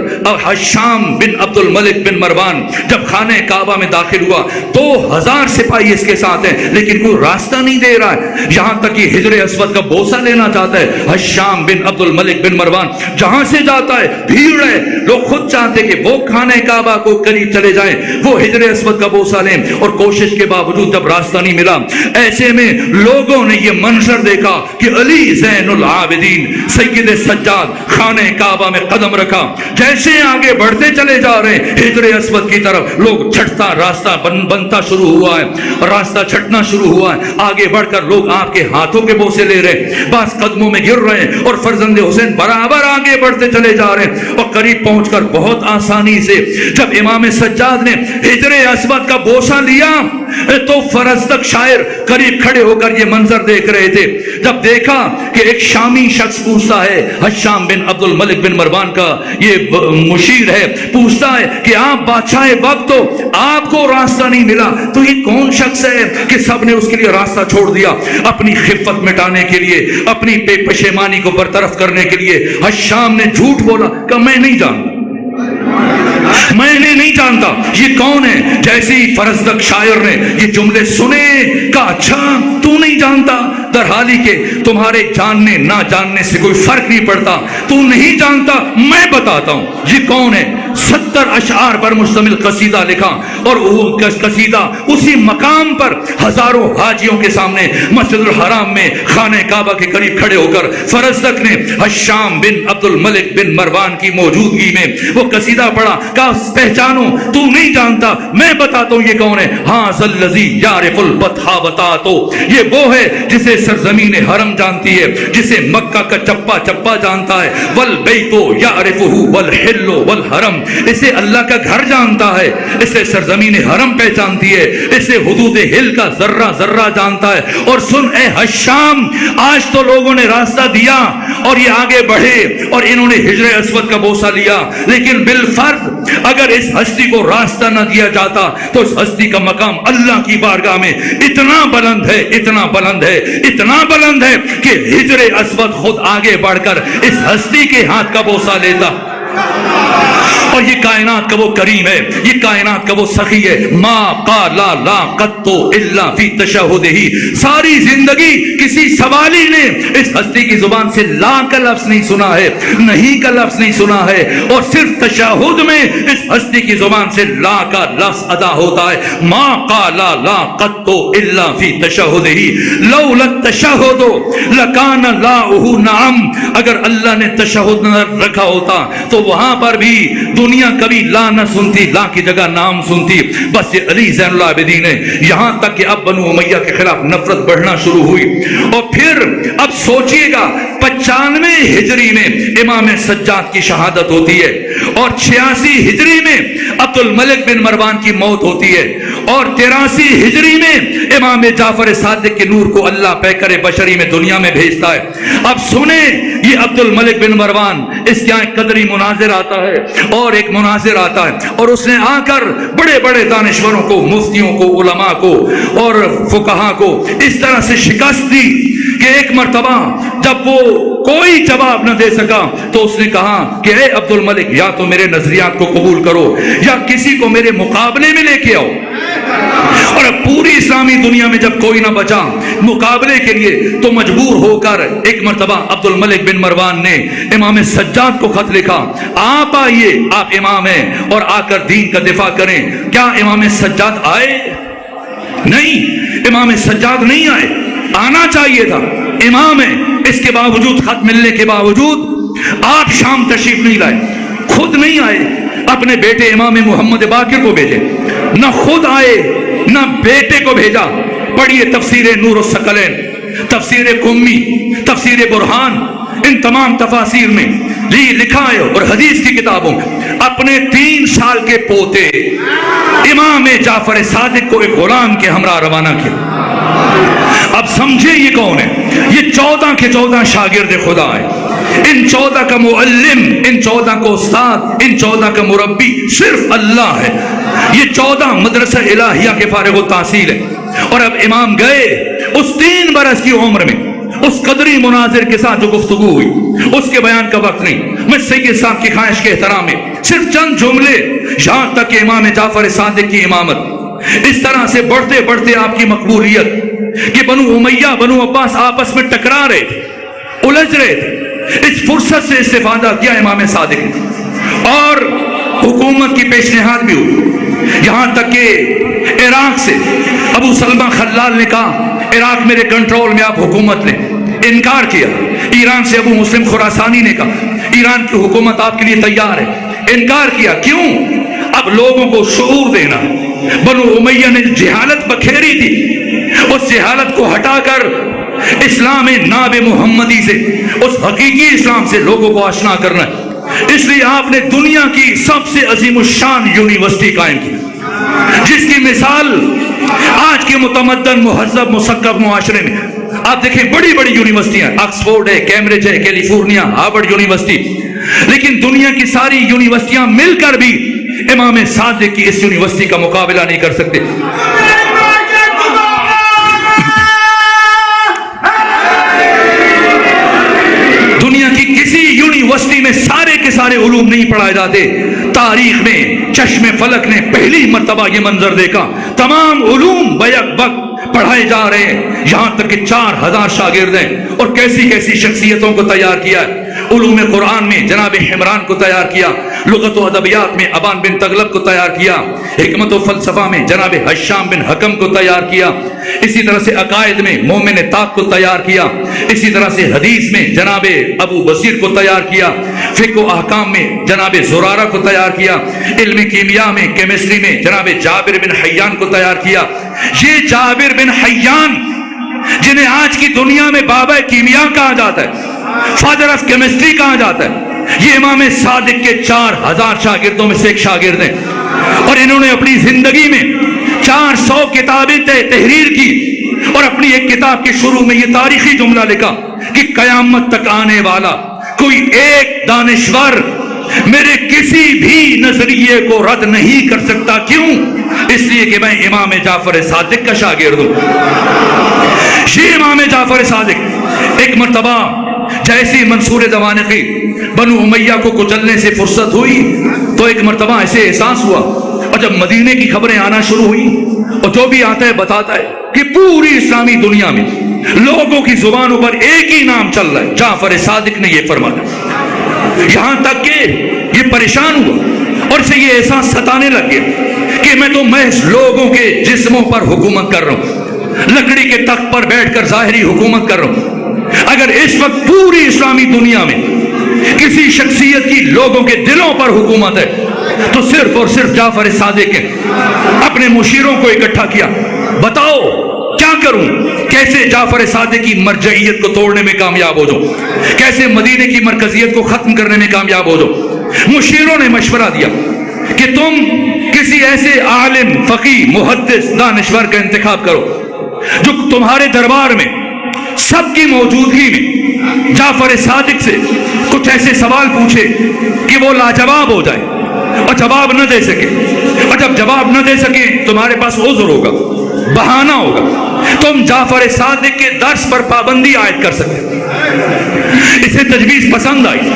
S1: حشام بن عبد الملک بن مروان جب خانہ کعبہ میں داخل ہوا، 2000 سپاہی اس کے ساتھ ہیں، لیکن کوئی راستہ نہیں دے رہا ہے، یہاں تک کہ حجر اسود کا بوسہ لینا چاہتا ہے۔ حشام بن عبد الملک بن مروان جہاں سے جاتا ہے بھیڑ ہے، لوگ خود چاہتے کہ وہ خانہ کعبہ کو قریب چلے جائیں، وہ حجر اسود کا بوسہ لیں، اور کوشش کے باوجود جب راستہ نہیں ملا، ایسے میں لوگوں نے یہ منظر دیکھا کہ علی زین العابدین سید سجاد خانہ کعبہ میں قدم رکھا، جیسے آگے بڑھتے چلے جا رہے ہیں حجر اسود کی طرف، لوگ چھٹتا راستہ بنتا شروع ہوا ہے، راستہ چھٹنا شروع ہوا ہے، آگے بڑھ کر لوگ آپ کے ہاتھوں کے بوسے لے رہے ہیں، بعض قدموں میں گر رہے ہیں، اور فرزند حسین برابر آگے بڑھتے چلے جا رہے ہیں، اور قریب پہنچ کر بہت آسانی سے جب امام سجاد نے حجر اسود کا بوسہ لیا، تو فرزدق شاعر قریب کھڑے ہو کر یہ منظر دیکھ رہے تھے. جب دیکھا کہ ایک شامی شخص پوچھتا ہے, حشام بن عبد الملک بن مروان کا یہ مشیر ہے, پوچھتا ہے کہ آپ بادشاہ وقت ہو, آپ کو راستہ نہیں ملا, تو یہ کون شخص ہے کہ سب نے اس کے لیے راستہ چھوڑ دیا؟ اپنی خفت مٹانے کے لیے, اپنی بے پشیمانی کو برطرف کرنے کے لیے حشام نے جھوٹ بولا کہ میں نہیں جانتا, میں نے نہیں جانتا یہ کون ہے. جیسے ہی فرزدق شاعر نے یہ جملے سنے کہا اچھا تو نہیں جانتا, در حالی کہ تمہارے جاننے نہ جاننے سے کوئی فرق نہیں پڑتا, تو نہیں جانتا میں بتاتا ہوں یہ کون ہے. 70 اشعار پر مشتمل قصیدہ لکھا, اور وہ قصیدہ اسی مقام پر ہزاروں حاجیوں کے سامنے مسجد الحرام میں خانہ کعبہ کے قریب کھڑے ہو کر فرزدق نے حشام بن عبد الملک بن مروان کی موجودگی میں وہ قصیدہ پڑھا. کہا پہچانو, تو نہیں جانتا میں بتاتا ہوں یہ کون ہے. ہاں ذلذی یعرف البطحا بتاتو, یہ وہ ہے جسے سرزمین حرم جانتی ہے, جسے مکہ کا چپا چپا جانتا ہے. والبیتو یعرفہ والحل والحرم, اسے اللہ کا گھر جانتا ہے, اسے سرزمین حرم پہچانتی ہے, اسے حدود ہل کا ذرہ ذرہ جانتا ہے. اور سن اے حشام, آج تو لوگوں نے راستہ دیا اور یہ آگے بڑھے اور انہوں نے حجر اسود کا بوسہ لیا, لیکن بالفرض اگر اس ہستی کو راستہ نہ دیا جاتا تو اس ہستی کا مقام اللہ کی بارگاہ میں اتنا بلند ہے, اتنا بلند ہے, اتنا بلند ہے کہ حجر اسود خود آگے بڑھ کر اس ہستی کے ہاتھ کا بوسہ لیتا. اور یہ کائنات کا وہ کریم ہے, یہ کائنات کا وہ سخی ہے. ما قال لا قط الا فی تشہدہ, ساری زندگی کسی سوالی نے اس ہستی کی زبان سے لا کا لفظ نہیں سنا ہے, نہیں کا لفظ نہیں سنا ہے, اور صرف تشہد میں اس ہستی کی زبان سے لا کا لفظ ادا ہوتا ہے. ما قال لا قط الا فی تشہدہ لولا التشہد لکان لاہ نعم, اگر اللہ نے تشہد نہ رکھا ہوتا تو وہاں پر بھی دنیا کبھی لا نہ سنتی, لا کی جگہ نام سنتی. بس یہ علی زین العابدین ہے, یہاں تک کہ اب بنو امیہ کے خلاف نفرت بڑھنا شروع ہوئی. اور پھر اب سوچئے گا 95 ہجری میں امام سجاد کی شہادت ہوتی ہے, اور 86 ہجری میں عبد الملک بن مروان کی موت ہوتی ہے, اور 83 ہجری میں امام جعفر صادق کے نور کو اللہ پیکر بشری میں دنیا میں بھیجتا ہے. اب سنیں یہ عبد الملک بن مروان, اس کے ایک قدری مناظر آتا ہے اور ایک مناظر آتا ہے, اور اس نے آ کر بڑے بڑے دانشوروں کو, مفتیوں کو, علماء کو اور فقہا کو اس طرح سے شکست دی کہ ایک مرتبہ جب وہ کوئی جواب نہ دے سکا تو اس نے کہا کہ اے عبد الملک, یا تو میرے نظریات کو قبول کرو یا کسی کو میرے مقابلے میں لے کے آؤ. اور اب پوری اسلامی دنیا میں جب کوئی نہ بچا مقابلے کے لیے تو مجبور ہو کر ایک مرتبہ عبد الملک بن مروان نے امام سجاد کو خط لکھا, آپ آئیے, آپ امام ہیں اور آ کر دین کا دفاع کریں. کیا امام سجاد آئے؟ نہیں, امام سجاد نہیں آئے, آنا چاہیے تھا, امام ہے. اس کے باوجود, خط ملنے کے باوجود آپ شام تشریف نہیں لائے, خود نہیں آئے, اپنے بیٹے امام محمد باقر کو بھیجے, نہ خود آئے نہ بیٹے کو بھیجا. پڑھیے تفسیر نور الثقلین, تفسیر قمی, تفسیر برہان, ان تمام تفاسیر میں لکھا ہے, اور حدیث کی کتابوں اپنے 3 سال کے پوتے امام جعفر صادق کو ایک غلام کے ہمراہ روانہ کیا. اب سمجھے یہ کون ہے؟ یہ 14 کے 14 شاگرد خدا ہے. ان 14 کا معلم, ان 14 کو استاد, ان 14 کا مربی صرف اللہ ہے. یہ 14 مدرسہ الہیہ کے فارغ التحصیل ہے. اور اب امام گئے اس 3 برس کی عمر میں, اس قدری مناظر کے ساتھ جو گفتگو ہوئی اس کے بیان کا وقت نہیں. میں سید صاحب کی خواہش کے احترام میں صرف چند جملے, یہاں تک کہ امام جعفر صادق کی امامت اس طرح سے بڑھتے بڑھتے آپ کی مقبولیت کہ بنو امیہ بنو عباس آپس میں ٹکرا رہے تھے, الجھ رہے تھے. اس فرصت سے استفادہ کیا امام صادق نے اور حکومت کی پیشنہاد بھی ہوئی. یہاں تک کہ عراق سے ابو سلمہ خلال نے کہا عراق میرے کنٹرول میں, آپ حکومت نے انکار کیا. ایران سے ابو مسلم خراسانی نے کہا ایران کی حکومت آپ کے لیے تیار ہے, انکار کیا. کیوں؟ اب لوگوں کو شعور دینا. بنو امیہ نے جہالت بکھیری تھی, اس جہالت کو ہٹا کر اسلام ناب محمدی سے, اس حقیقی اسلام سے لوگوں کو آشنا کرنا ہے. اس لیے آپ نے دنیا کی سب سے عظیم الشان یونیورسٹی قائم کی, جس کی مثال آج کے متمدن مہذب مثقف معاشرے میں آپ دیکھیں بڑی بڑی یونیورسٹیاں، آکسفورڈ ہے، کیمبرج ہے، کیلیفورنیا، ہارورڈ یونیورسٹی، لیکن دنیا کی ساری یونیورسٹیاں مل کر بھی امام صادق کی اس یونیورسٹی کا مقابلہ نہیں کر سکتے۔ دنیا کی کسی یونیورسٹی میں سارے کے سارے علوم نہیں پڑھائے جاتے۔ تاریخ میں چشم فلک نے پہلی مرتبہ یہ منظر دیکھا، تمام علوم بیک وقت پڑھائے جا رہے ہیں، یہاں تک کہ 4000 شاگرد ہیں، اور کیسی کیسی شخصیتوں کو تیار کیا ہے۔ علوم قرآن میں جناب حمران کو تیار کیا، لغت و ادبیات میں ابان بن تغلب کو تیار کیا، حکمت و فلسفہ میں جناب حشام بن حکم کو تیار کیا، اسی طرح سے عقائد میں مومن تاق کو تیار کیا، اسی طرح سے حدیث میں جناب ابو بصیر کو تیار کیا، فقہ و احکام میں جناب زرارہ کو تیار کیا، علم کیمیا میں کیمسٹری میں جناب جابر بن حیان کو تیار کیا۔ یہ جابر بن حیان جنہیں آج کی دنیا میں بابا کیمیا کہا جاتا ہے، فادر آف کیمسٹری کہا جاتا ہے، یہ امام صادق کے 4000 شاگردوں میں سے ایک شاگرد ہیں، اور انہوں نے اپنی زندگی میں 400 کتابیں تحریر کی، اور اپنی ایک کتاب کے شروع میں یہ تاریخی جملہ لکھا کہ قیامت تک آنے والا کوئی ایک دانشور میرے کسی بھی نظریے کو رد نہیں کر سکتا۔ کیوں؟ اس لیے کہ میں امام جعفر صادق کا شاگرد ہوں۔ یہ امام جعفر صادق ایک مرتبہ جیسی منصور دوانقی بنو امیہ کو کچلنے سے فرصت ہوئی تو ایک مرتبہ ایسے احساس ہوا، اور جب مدینے کی خبریں آنا شروع ہوئی، اور جو بھی آتا ہے بتاتا ہے کہ پوری اسلامی دنیا میں لوگوں کی زبانوں پر ایک ہی نام چل رہا ہے، جعفر صادق نے یہ فرمایا، یہاں تک کہ یہ پریشان ہوا اور اسے یہ احساس ستانے لگ گیا کہ میں تو محض لوگوں کے جسموں پر حکومت کر رہا ہوں، لکڑی کے تخت پر بیٹھ کر ظاہری حکومت کر رہا ہوں۔ اگر اس وقت پوری اسلامی دنیا میں کسی شخصیت کی لوگوں کے دلوں پر حکومت ہے تو صرف اور صرف جعفر صادق ہے۔ اپنے مشیروں کو اکٹھا کیا، بتاؤ کیا کروں، کیسے جعفر صادق کی مرجعیت کو توڑنے میں کامیاب ہو جاؤں، کیسے مدینے کی مرکزیت کو ختم کرنے میں کامیاب ہو جاؤں۔ مشیروں نے مشورہ دیا کہ تم کسی ایسے عالم، فقیہ، محدث، دانشور کا انتخاب کرو جو تمہارے دربار میں سب کی موجودگی میں جعفر صادق سے کچھ ایسے سوال پوچھے کہ وہ لاجواب ہو جائے اور جواب نہ دے سکے، اور جب جواب نہ دے سکے تمہارے پاس عذر ہوگا، بہانہ ہوگا، تم جعفر صادق کے درس پر پابندی عائد کر سکتے۔ اسے تجویز پسند آئی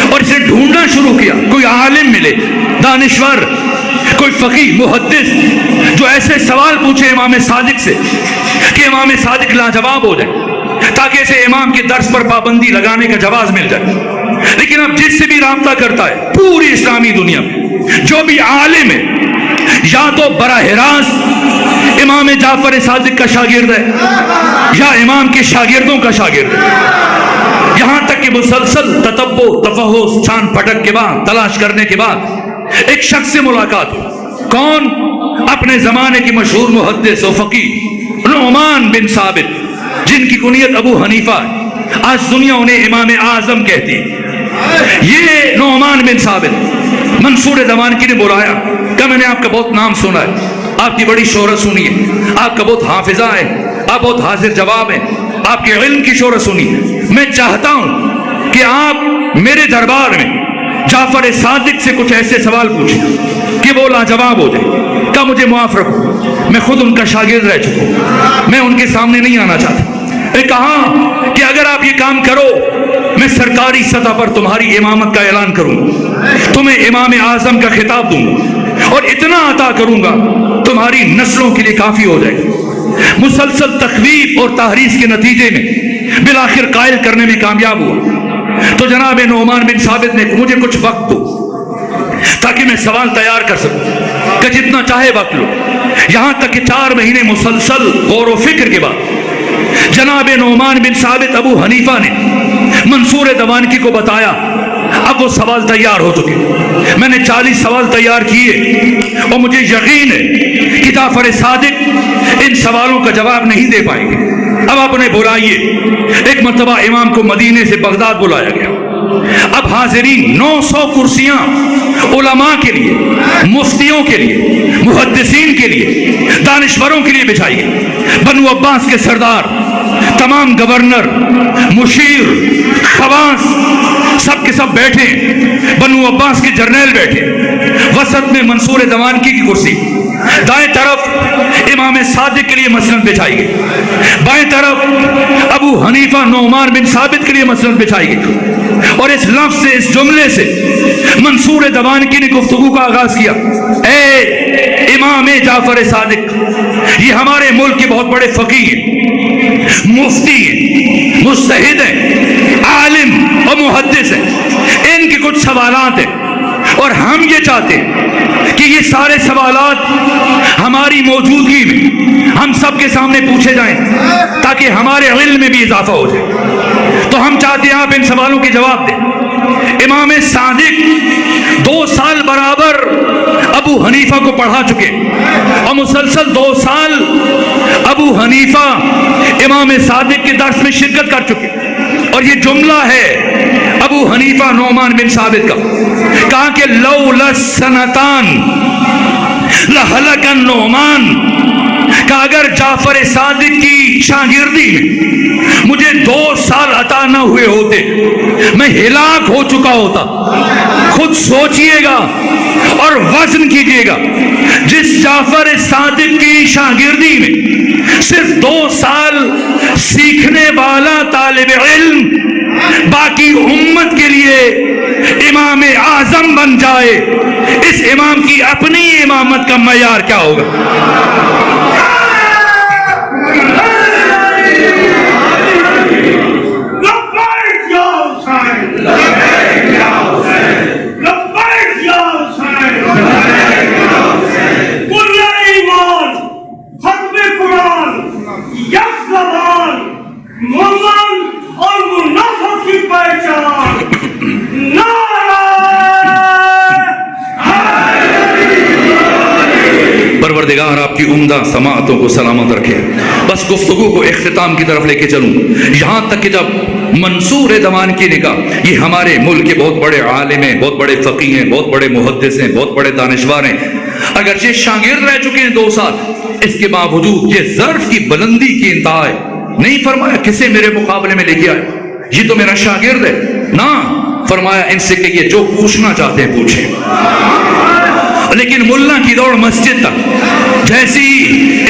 S1: اور اسے ڈھونڈنا شروع کیا، کوئی عالم ملے، دانشور، کوئی فقیہ، محدث جو ایسے سوال پوچھے امام صادق سے کہ امام صادق لاجواب ہو جائے، تاکہ اسے امام کے درس پر پابندی لگانے کا جواز مل جائے۔ لیکن اب جس سے بھی رابطہ کرتا ہے پوری اسلامی دنیا میں جو بھی عالم ہے، یا تو براہ راست امام جعفر صادق کا شاگرد ہے یا امام کے شاگردوں کا شاگرد ہے، یہاں تک کہ مسلسل تتبع، تفحص، چھان پھٹک کے بعد، تلاش کرنے کے بعد ایک شخص سے ملاقات ہوئی۔ کون؟ اپنے زمانے کی مشہور محدث و فقیہ نعمان بن ثابت، جن کی کنیت ابو حنیفہ ہے، آج دنیا انہیں امام اعظم کہتی ہے۔ یہ نعمان بن ثابت منصور دوانقی نے بلایا، کہ میں نے آپ کا بہت نام سنا ہے، آپ کی بڑی شہرت سنی ہے، آپ کا بہت حافظہ ہے، آپ بہت حاضر جواب ہیں، آپ کے علم کی شہرت سنی ہے، میں چاہتا ہوں کہ آپ میرے دربار میں جعفر صادق سے کچھ ایسے سوال پوچھیں کہ وہ لاجواب ہو جائے، کہ مجھے معاف رکھو، میں خود ان کا شاگرد رہ چکا ہوں، میں ان کے سامنے نہیں آنا چاہتا۔ نے کہا کہ اگر آپ یہ کام کرو میں سرکاری سطح پر تمہاری امامت کا اعلان کروں، تمہیں امام اعظم کا خطاب دوں اور اتنا عطا کروں گا تمہاری نسلوں کے لیے کافی ہو جائے گا۔ مسلسل تخویف اور تحریض کے نتیجے میں بالآخر قائل کرنے میں کامیاب ہوا۔ تو جناب نعمان بن ثابت نے مجھے کچھ وقت دو تاکہ میں سوال تیار کر سکوں، کہ جتنا چاہے وقت لو۔ یہاں تک کہ 4 مہینے مسلسل غور و فکر کے بعد جناب نعمان بن ثابت ابو حنیفہ نے منصور دوانقی کو بتایا، اب وہ سوال تیار ہو چکے، میں نے 40 سوال تیار کیے اور مجھے یقین ہے کہ جعفر صادق ان سوالوں کا جواب نہیں دے پائیں گے، اب آپ انہیں بلائیے۔ ایک مرتبہ امام کو مدینے سے بغداد بلایا گیا، اب حاضرین 900 کرسیاں علماء کے لیے، مفتیوں کے لیے، محدثین کے لیے، دانشوروں کے لیے بچھائی گئی۔ بنو عباس کے سردار، تمام گورنر، مشیر، خواص سب کے سب بیٹھے، بنو عباس کے جرنیل بیٹھے، وسط میں منصور دوانکی کی کرسی، دائیں طرف امام صادق کے لیے مسند بچھائی گئی، بائیں طرف ابو حنیفہ نعمان بن ثابت کے لیے مسند بچھائی گئی، اور اس لفظ سے، اس جملے سے منصور دوانکی نے گفتگو کا آغاز کیا: اے امام جعفر صادق، یہ ہمارے ملک کے بہت بڑے فقیہ ہیں، مفتی ہیں، مجتہد ہیں، عالم اور محدث ہیں، ان کے کچھ سوالات ہیں، اور ہم یہ چاہتے ہیں کہ یہ سارے سوالات ہماری موجودگی میں ہم سب کے سامنے پوچھے جائیں تاکہ ہمارے علم میں بھی اضافہ ہو جائے۔ تو ہم چاہتے ہیں آپ ان سوالوں کے جواب دیں۔ امام صادق 2 سال برابر ابو حنیفہ کو پڑھا چکے، اور مسلسل 2 سال ابو حنیفہ امام صادق کے درس میں شرکت کر چکے، اور یہ جملہ ہے ابو حنیفہ نعمان بن ثابت کا، کہا کہ لولا السنتان لہلک النعمان، کہ اگر جعفر صادق کی شاگردی میں مجھے 2 سال عطا نہ ہوئے ہوتے میں ہلاک ہو چکا ہوتا۔ خود سوچئے گا اور وزن کیجئے گا، جس جعفر صادق کی شاگردی میں صرف 2 سال سیکھنے والا طالب علم باقی امت کے لیے امام اعظم بن جائے، اس امام کی اپنی امامت کا معیار کیا ہوگا؟ پروردگار آپ کی عمدہ سماعتوں کو سلامت رکھے۔ بس گفتگو کو اختتام کی طرف لے کے چلوں، یہاں تک کہ جب منصور دوانکی نے کہا یہ ہمارے ملک کے بہت بڑے عالم ہیں، بہت بڑے فقیہ ہیں، بہت بڑے محدث ہیں، بہت بڑے دانشور ہیں، اگرچہ شاگرد رہ چکے ہیں 2 سال، اس کے باوجود یہ ظرف کی بلندی کی انتہا ہے۔ نہیں فرمایا کسے میرے مقابلے میں لے کے آئے، یہ تو میرا شاگرد ہے، نہ فرمایا ان سے کہ یہ جو پوچھنا چاہتے ہیں پوچھیں۔ لیکن ملا کی دوڑ مسجد تک، جیسی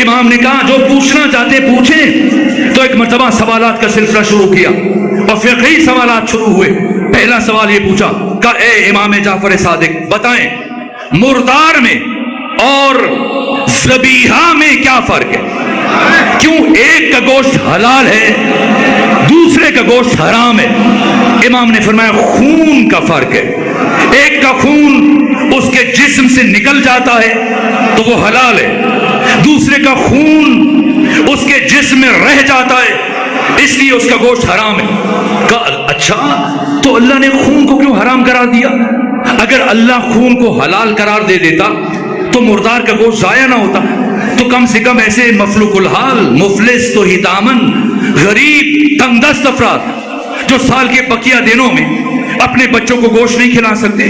S1: امام نے کہا جو پوچھنا چاہتے پوچھیں، تو ایک مرتبہ سوالات کا سلسلہ شروع کیا، اور فقہی سوالات شروع ہوئے۔ پہلا سوال یہ پوچھا کہ اے امام جعفر صادق، بتائیں مردار میں اور ذبیحہ میں کیا فرق ہے؟ کیوں ایک کا گوشت حلال ہے، دوسرے کا گوشت حرام ہے؟ امام نے فرمایا خون کا فرق ہے، ایک کا خون اس کے جسم سے نکل جاتا ہے تو وہ حلال ہے، دوسرے کا خون اس کے جسم میں رہ جاتا ہے اس لیے اس کا گوشت حرام ہے۔ کہا اچھا تو اللہ نے خون کو کیوں حرام قرار دیا؟ اگر اللہ خون کو حلال قرار دے دیتا تو مردار کا گوشت ضائع نہ ہوتا، تو کم سے کم ایسے مفلوق الحال، مفلس تو ہی دامن، غریب تنگ دست افراد جو سال کے بقیہ دنوں میں اپنے بچوں کو گوشت نہیں کھلا سکتے،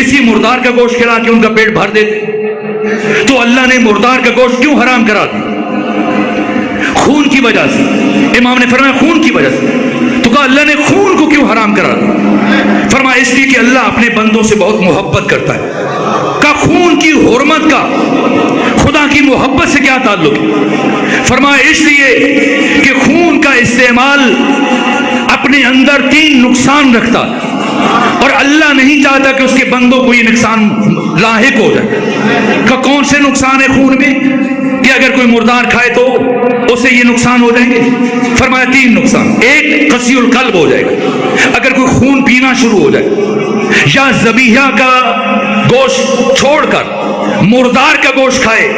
S1: اسی مردار کا گوشت کھلا کے ان کا پیٹ بھر دیتے، تو اللہ نے مردار کا گوشت کیوں حرام کرا دیا؟ خون کی وجہ سے۔ امام نے فرمایا خون کی وجہ سے۔ تو کہا اللہ نے خون کو کیوں حرام کرا دیا؟ فرمایا اس لیے کہ اللہ اپنے بندوں سے بہت محبت کرتا ہے۔ کہا خون کی حرمت کا خدا کی محبت سے کیا تعلق ہے؟ فرمایا اس لیے کہ خون کا استعمال اپنے اندر 3 نقصان رکھتا ہے، اور اللہ نہیں چاہتا کہ اس کے بندوں کو یہ نقصان لاحق ہو جائے۔ کہ کون سے نقصان ہے خون میں کہ اگر کوئی مردار کھائے تو اسے یہ نقصان ہو جائیں گے؟ فرمایا 3 نقصان۔ ایک قسی القلب ہو جائے گا اگر کوئی خون پینا شروع ہو جائے، یا ذبیحہ کا گوشت چھوڑ کر مردار کا گوشت کھائے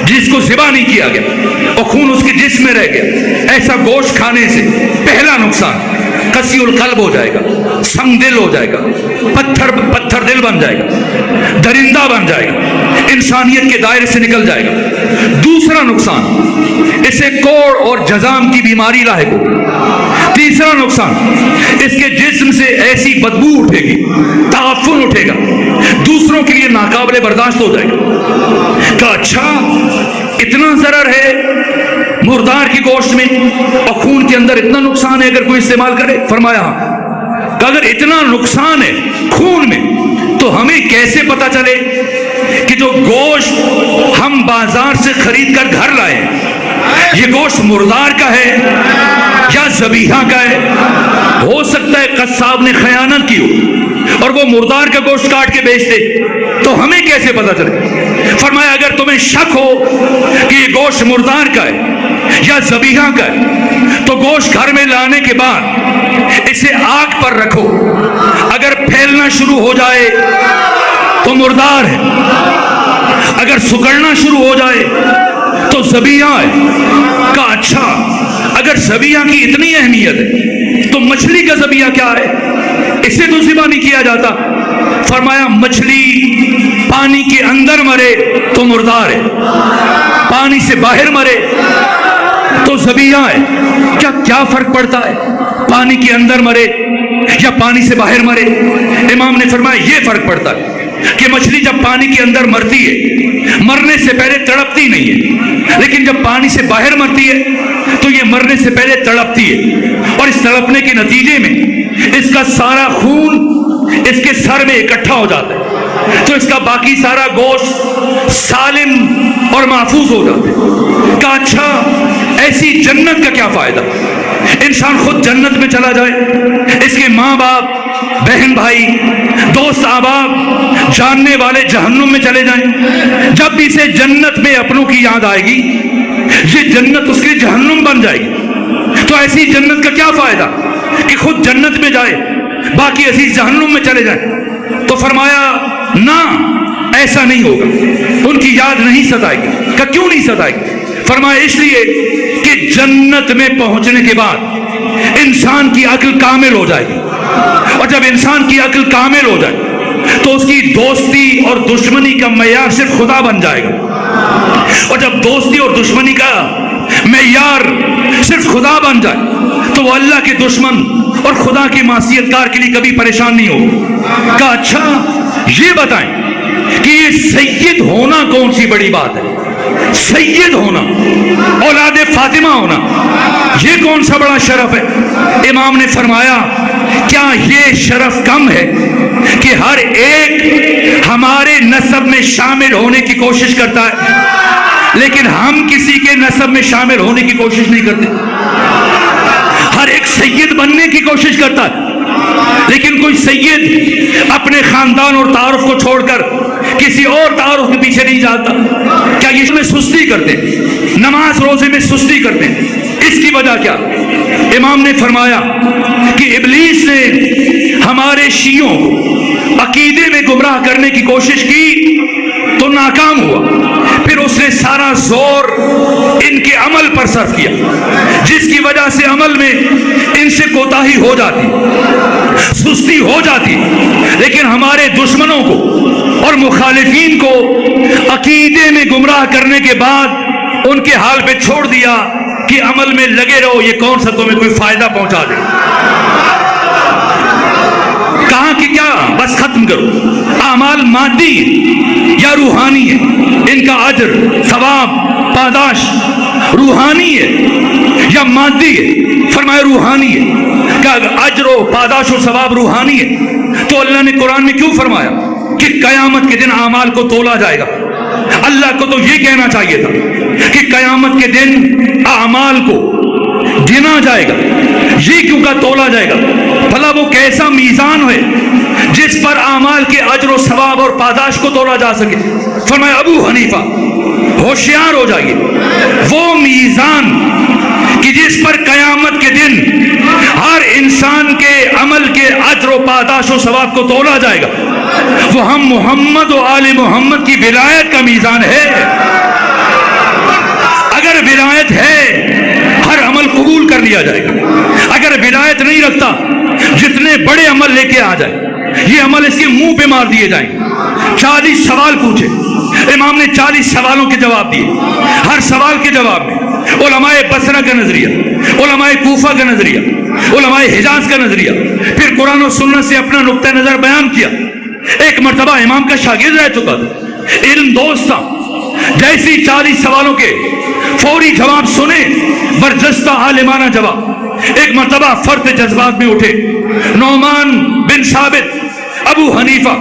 S1: جس کو ذبح نہیں کیا گیا اور خون اس کے جسم میں رہ گیا، ایسا گوشت کھانے سے پہلا نقصان قسی القلب ہو جائے گا، سنگ دل ہو جائے گا، پتھر دل بن جائے گا، درندہ بن جائے گا، انسانیت کے دائرے سے نکل جائے گا۔ دوسرا نقصان، اسے کوڑ اور جزام کی بیماری لاحق ہو۔ تیسرا نقصان، اس کے جسم سے ایسی بدبو اٹھے گی، تعفن اٹھے گا، دوسروں کے لیے ناقابل برداشت ہو جائے گا۔ کہ اچھا اتنا ضرر ہے مردار کی گوشت میں اور خون کے اندر اتنا نقصان ہے اگر کوئی استعمال کرے؟ فرمایا کہ اگر اتنا نقصان ہے خون میں تو ہمیں کیسے پتا چلے کہ جو گوشت ہم بازار سے خرید کر گھر لائے ہیں یہ گوشت مردار کا ہے یا ذبیحہ کا ہے؟ ہو سکتا ہے قصاب نے خیانت کی ہو اور وہ مردار کا گوشت کاٹ کے بیچ دے، تو ہمیں کیسے پتا چلے؟ فرمایا اگر تمہیں شک ہو کہ یہ گوشت مردار کا ہے یا ذبیحہ کا ہے تو گوشت گھر میں لانے کے بعد اسے آگ پر رکھو، اگر پھیلنا شروع ہو جائے تو مردار ہے، اگر سکڑنا شروع ہو جائے تو ذبیحہ ہے۔ کہا اچھا اگر ذبیحہ کی اتنی اہمیت ہے تو مچھلی کا ذبیحہ کیا ہے؟ اسے تو ذبح نہیں کیا جاتا۔ فرمایا مچھلی پانی کے اندر مرے تو مردار ہے، پانی سے باہر مرے تو ذبیحہ ہے۔ کیا فرق پڑتا ہے پانی کے اندر مرے یا پانی سے باہر مرے؟ امام نے فرمایا یہ فرق پڑتا ہے کہ مچھلی جب پانی کے اندر مرتی ہے مرنے سے پہلے تڑپتی نہیں ہے، لیکن جب پانی سے باہر مرتی ہے تو یہ مرنے سے پہلے تڑپتی ہے، اور اس تڑپنے کے نتیجے میں اس کا سارا خون اس کے سر میں اکٹھا ہو جاتا ہے تو اس کا باقی سارا گوشت سالم اور محفوظ ہو جاتا ہے۔ کہا اچھا ایسی جنت کا کیا فائدہ؟ انسان خود جنت میں چلا جائے، اس کے ماں باپ، بہن بھائی، دوست احباب، جاننے والے جہنم میں چلے جائیں، جب بھی اسے جنت میں اپنوں کی یاد آئے گی یہ جنت اس کے جہنم بن جائے گی۔ تو ایسی جنت کا کیا فائدہ کہ خود جنت میں جائے باقی عزیز جہنم میں چلے جائیں؟ تو فرمایا نہ ایسا نہیں ہوگا، ان کی یاد نہیں ستائے گی۔ کہ کیوں نہیں ستائے گی؟ فرمایا اس لیے کہ جنت میں پہنچنے کے بعد انسان کی عقل کامل ہو جائے گی، اور جب انسان کی عقل کامل ہو جائے تو اس کی دوستی اور دشمنی کا معیار صرف خدا بن جائے گا، اور جب دوستی اور دشمنی کا معیار صرف خدا بن جائے تو وہ اللہ کے دشمن اور خدا کی معصیت کار کے لیے کبھی پریشان نہیں ہوگا۔ کہا اچھا یہ بتائیں کہ یہ سید ہونا کون سی بڑی بات ہے؟ سید ہونا، اولاد فاطمہ ہونا، یہ کون سا بڑا شرف ہے؟ امام نے فرمایا کیا یہ شرف کم ہے کہ ہر ایک ہمارے نسب میں شامل ہونے کی کوشش کرتا ہے لیکن ہم کسی کے نسب میں شامل ہونے کی کوشش نہیں کرتے؟ ہر ایک سید بننے کی کوشش کرتا ہے لیکن کوئی سید اپنے خاندان اور تعارف کو چھوڑ کر کسی اور تعارف کے پیچھے نہیں جاتا۔ کیا یہ میں سستی کرتے ہیں، نماز روزے میں سستی کرتے ہیں؟ اس کی وجہ کیا؟ امام نے فرمایا کہ ابلیس نے ہمارے شیعوں کو عقیدے میں گمراہ کرنے کی کوشش کی تو ناکام ہوا، پھر اس نے سارا زور ان کے عمل پر صرف کیا جس کی وجہ سے عمل میں ان سے کوتاہی ہو جاتی، سستی ہو جاتی، لیکن ہمارے دشمنوں کو اور مخالفین کو عقیدے میں گمراہ کرنے کے بعد ان کے حال پہ چھوڑ دیا کہ عمل میں لگے رہو، یہ کون سا تمہیں کوئی فائدہ پہنچا دے۔ کہا کہ کیا بس ختم کرو، اعمال مادی یا روحانی ہے، ان کا اجر ثواب پاداش روحانی ہے یا مادی ہے؟ فرمایا روحانی ہے۔ کہ اجر و پاداش و ثواب روحانی ہے تو اللہ نے قرآن میں کیوں فرمایا کہ قیامت کے دن اعمال کو تولا جائے گا؟ اللہ کو تو یہ کہنا چاہیے تھا کہ قیامت کے دن اعمال کو گنا جائے گا، یہ کیوں کا تولا جائے گا؟ بھلا وہ کیسا میزان ہے جس پر اعمال کے اجر و ثواب اور پاداش کو تولا جا سکے؟ فرمایا ابو حنیفہ ہوشیار ہو جائیے، وہ میزان کہ جس پر قیامت کے دن ہر انسان کے عمل کے اجر و پاداش و ثواب کو تولا جائے گا، وہ ہم محمد و آل محمد کی ولایت کا میزان ہے۔ اگر ولایت ہے ہر عمل قبول کر لیا جائے گا، اگر ولایت نہیں رکھتا جتنے بڑے عمل لے کے آ جائے یہ عمل اس کے منہ پہ مار دیے جائیں۔ 40 سوال پوچھے امام نے، 40 سوالوں کے جواب دیے، ہر سوال کے جواب میں علماء بصرہ کا نظریہ، علماء کوفہ کا نظریہ، علماء حجاز کا نظریہ، پھر قرآن و سنت سے اپنا نقطہ نظر بیان کیا۔ ایک مرتبہ امام کا شاگرد رہ چکا تھا، علم دوست تھا، جیسی 40 سوالوں کے فوری جواب سنے، برجستہ عالمانہ جواب۔ ایک مرتبہ فرط جذبات میں اٹھے، نعمان بن ثابت ابو حنیفہ،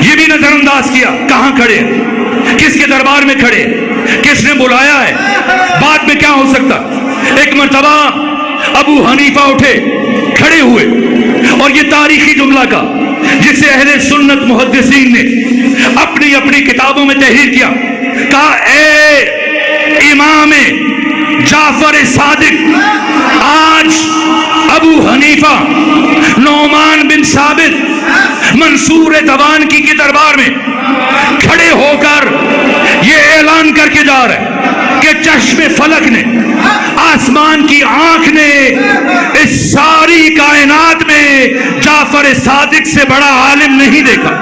S1: یہ بھی نظر انداز کیا، کہاں کھڑے ہیں، کس کے دربار میں کھڑے ہیں، کس نے بلایا ہے، بعد میں کیا ہو سکتا۔ ایک مرتبہ ابو حنیفہ اٹھے، کھڑے ہوئے، اور یہ تاریخی جملہ کا جسے اہل سنت محدثین نے اپنی اپنی کتابوں میں تحریر کیا، کہا اے امام جعفر صادق، آج ابو حنیفہ نعمان بن ثابت منصور دوانکی کے دربار میں کھڑے ہو کر یہ اعلان کر کے جا رہے ہیں کہ چشم فلک نے، آسمان کی آنکھ نے اس ساری کائنات میں جعفر صادق سے بڑا عالم نہیں دیکھا۔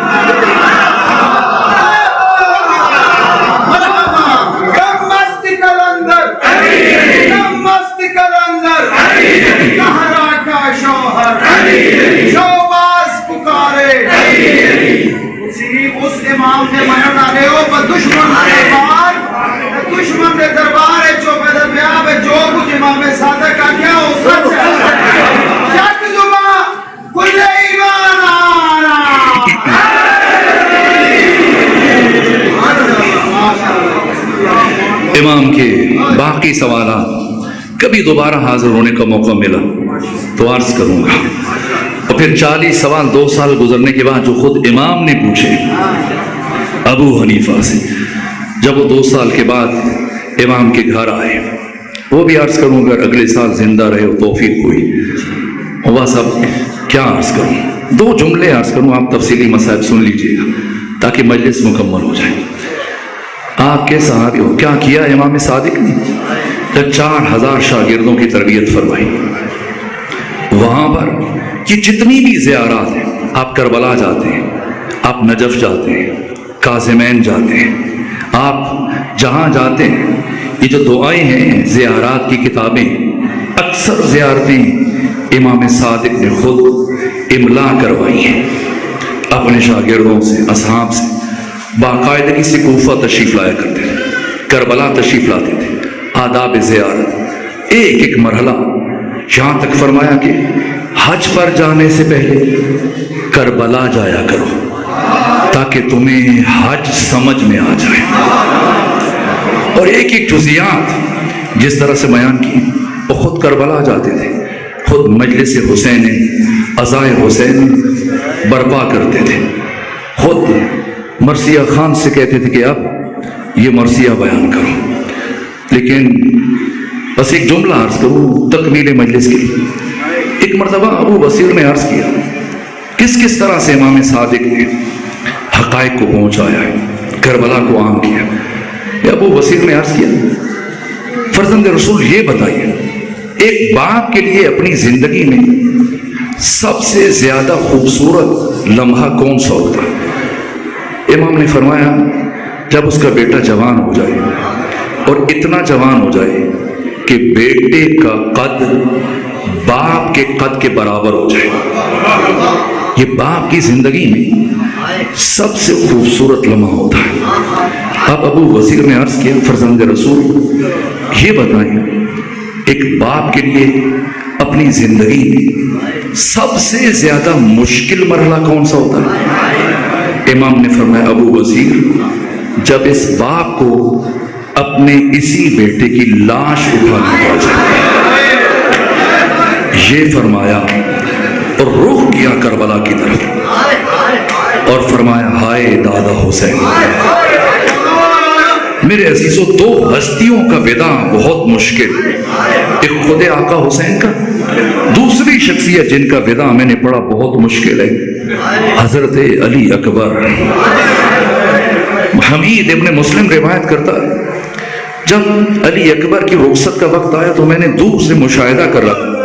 S2: اس امام نے منع ڈالے ہو دشمن کے دربار ہے چوپے درمیان میں جو کچھ امام صادق کا کیا ہو سچ ہے، جگ زباں کھلے ایمان آنا۔
S1: امام کے باقی سوالات کبھی دوبارہ حاضر ہونے کا موقع ملا تو عرض کروں گا، اور پھر 40 سوال 2 سال گزرنے کے بعد جو خود امام نے پوچھے ابو حنیفہ سے، جب وہ 2 سال کے بعد امام کے گھر آئے، وہ بھی عرض کروں گا، اگلے سال زندہ رہے ہو توفیق ہوئی، وہ سب کیا عرض کروں، 2 جملے عرض کروں، آپ تفصیلی مسائل سن لیجئے گا تاکہ مجلس مکمل ہو جائے۔ آپ کے صحابی ہو، کیا کیا امام صادق نے؟ 4000 شاگردوں کی تربیت فرمائی۔ وہاں پر یہ جتنی بھی زیارات ہیں، آپ کربلا جاتے ہیں، آپ نجف جاتے ہیں، کاظمین جاتے ہیں، آپ جہاں جاتے ہیں، یہ جو دعائیں ہیں، زیارات کی کتابیں، اکثر زیارتیں امام صادق نے خود املا کروائی ہیں اپنے شاگردوں سے، اصحاب سے۔ باقاعدگی سے کوفہ تشریف لایا کرتے تھے، کربلا تشریف لاتے تھے، آداب زیارت ایک ایک مرحلہ، یہاں تک فرمایا کہ حج پر جانے سے پہلے کربلا جایا کرو تاکہ تمہیں حج سمجھ میں آ جائے۔ اور ایک ایک جزیات جس طرح سے بیان کی، وہ خود کربلا جاتے تھے، خود مجلس حسین عزائے حسین برپا کرتے تھے، خود مرثیہ خان سے کہتے تھے کہ اب یہ مرثیہ بیان کرو۔ لیکن بس ایک جملہ عرض کروں تکمیل مجلس کی۔ ایک مرتبہ ابو بصیر نے عرض کیا کس کس طرح سے امام صادق نے حقائق کو پہنچایا ہے، کربلا کو عام کیا۔ یا ابو بصیر نے عرض کیا فرزند رسول یہ بتائیے ایک باپ کے لیے اپنی زندگی میں سب سے زیادہ خوبصورت لمحہ کون سا ہوتا ہے؟ امام نے فرمایا جب اس کا بیٹا جوان ہو جائے، اور اتنا جوان ہو جائے کہ بیٹے کا قد باپ کے قد کے برابر ہو جائے۔ یہ باپ کی زندگی میں سب سے خوبصورت لمحہ ہوتا ہے۔ اب ابو وزیر نے عرض کیا فرزند رسول یہ بتائیں ایک باپ کے لیے اپنی زندگی میں سب سے زیادہ مشکل مرحلہ کون سا ہوتا ہے؟ امام نے فرمایا ابو وزیر جب اس باپ کو اپنے اسی بیٹے کی لاش اٹھانا پڑ جائے۔ یہ فرمایا اور رخ کیا کربلا کی طرف اور فرمایا ہائے دادا حسین۔ میرے عزیزوں 2 ہستیوں کا وداع بہت مشکل، ایک خود آقا حسین کا، دوسری شخصیت جن کا وداع میں نے پڑھا بہت مشکل ہے، حضرت علی اکبر۔ حمید ابن مسلم روایت کرتا ہے جب علی اکبر کی رخصت کا وقت آیا تو میں نے دور سے مشاہدہ کر رہا،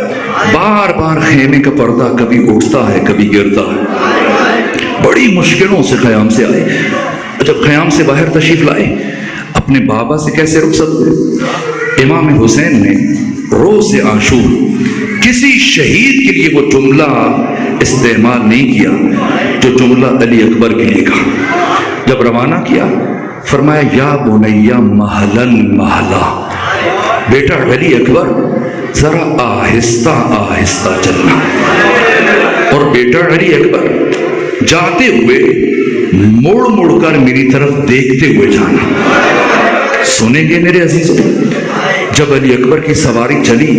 S1: بار بار خیمے کا پردہ کبھی اٹھتا ہے کبھی گرتا ہے، بڑی مشکلوں سے خیام سے آئے۔ جب خیام سے باہر تشریف لائے اپنے بابا سے کیسے رخصت ہوئے؟ امام حسین نے روز عاشور کسی شہید کے لیے وہ جملہ استعمال نہیں کیا جو جملہ علی اکبر کے لیے کہا. جب روانہ کیا فرمایا یا بنیا مہلن مہلا، بیٹا علی اکبر ذرا آہستہ آہستہ چلنا. اور بیٹا علی اکبر جاتے ہوئے مڑ مڑ کر میری طرف دیکھتے ہوئے جانا. سنیں گے میرے عزیزوں، جب علی اکبر کی سواری چلی،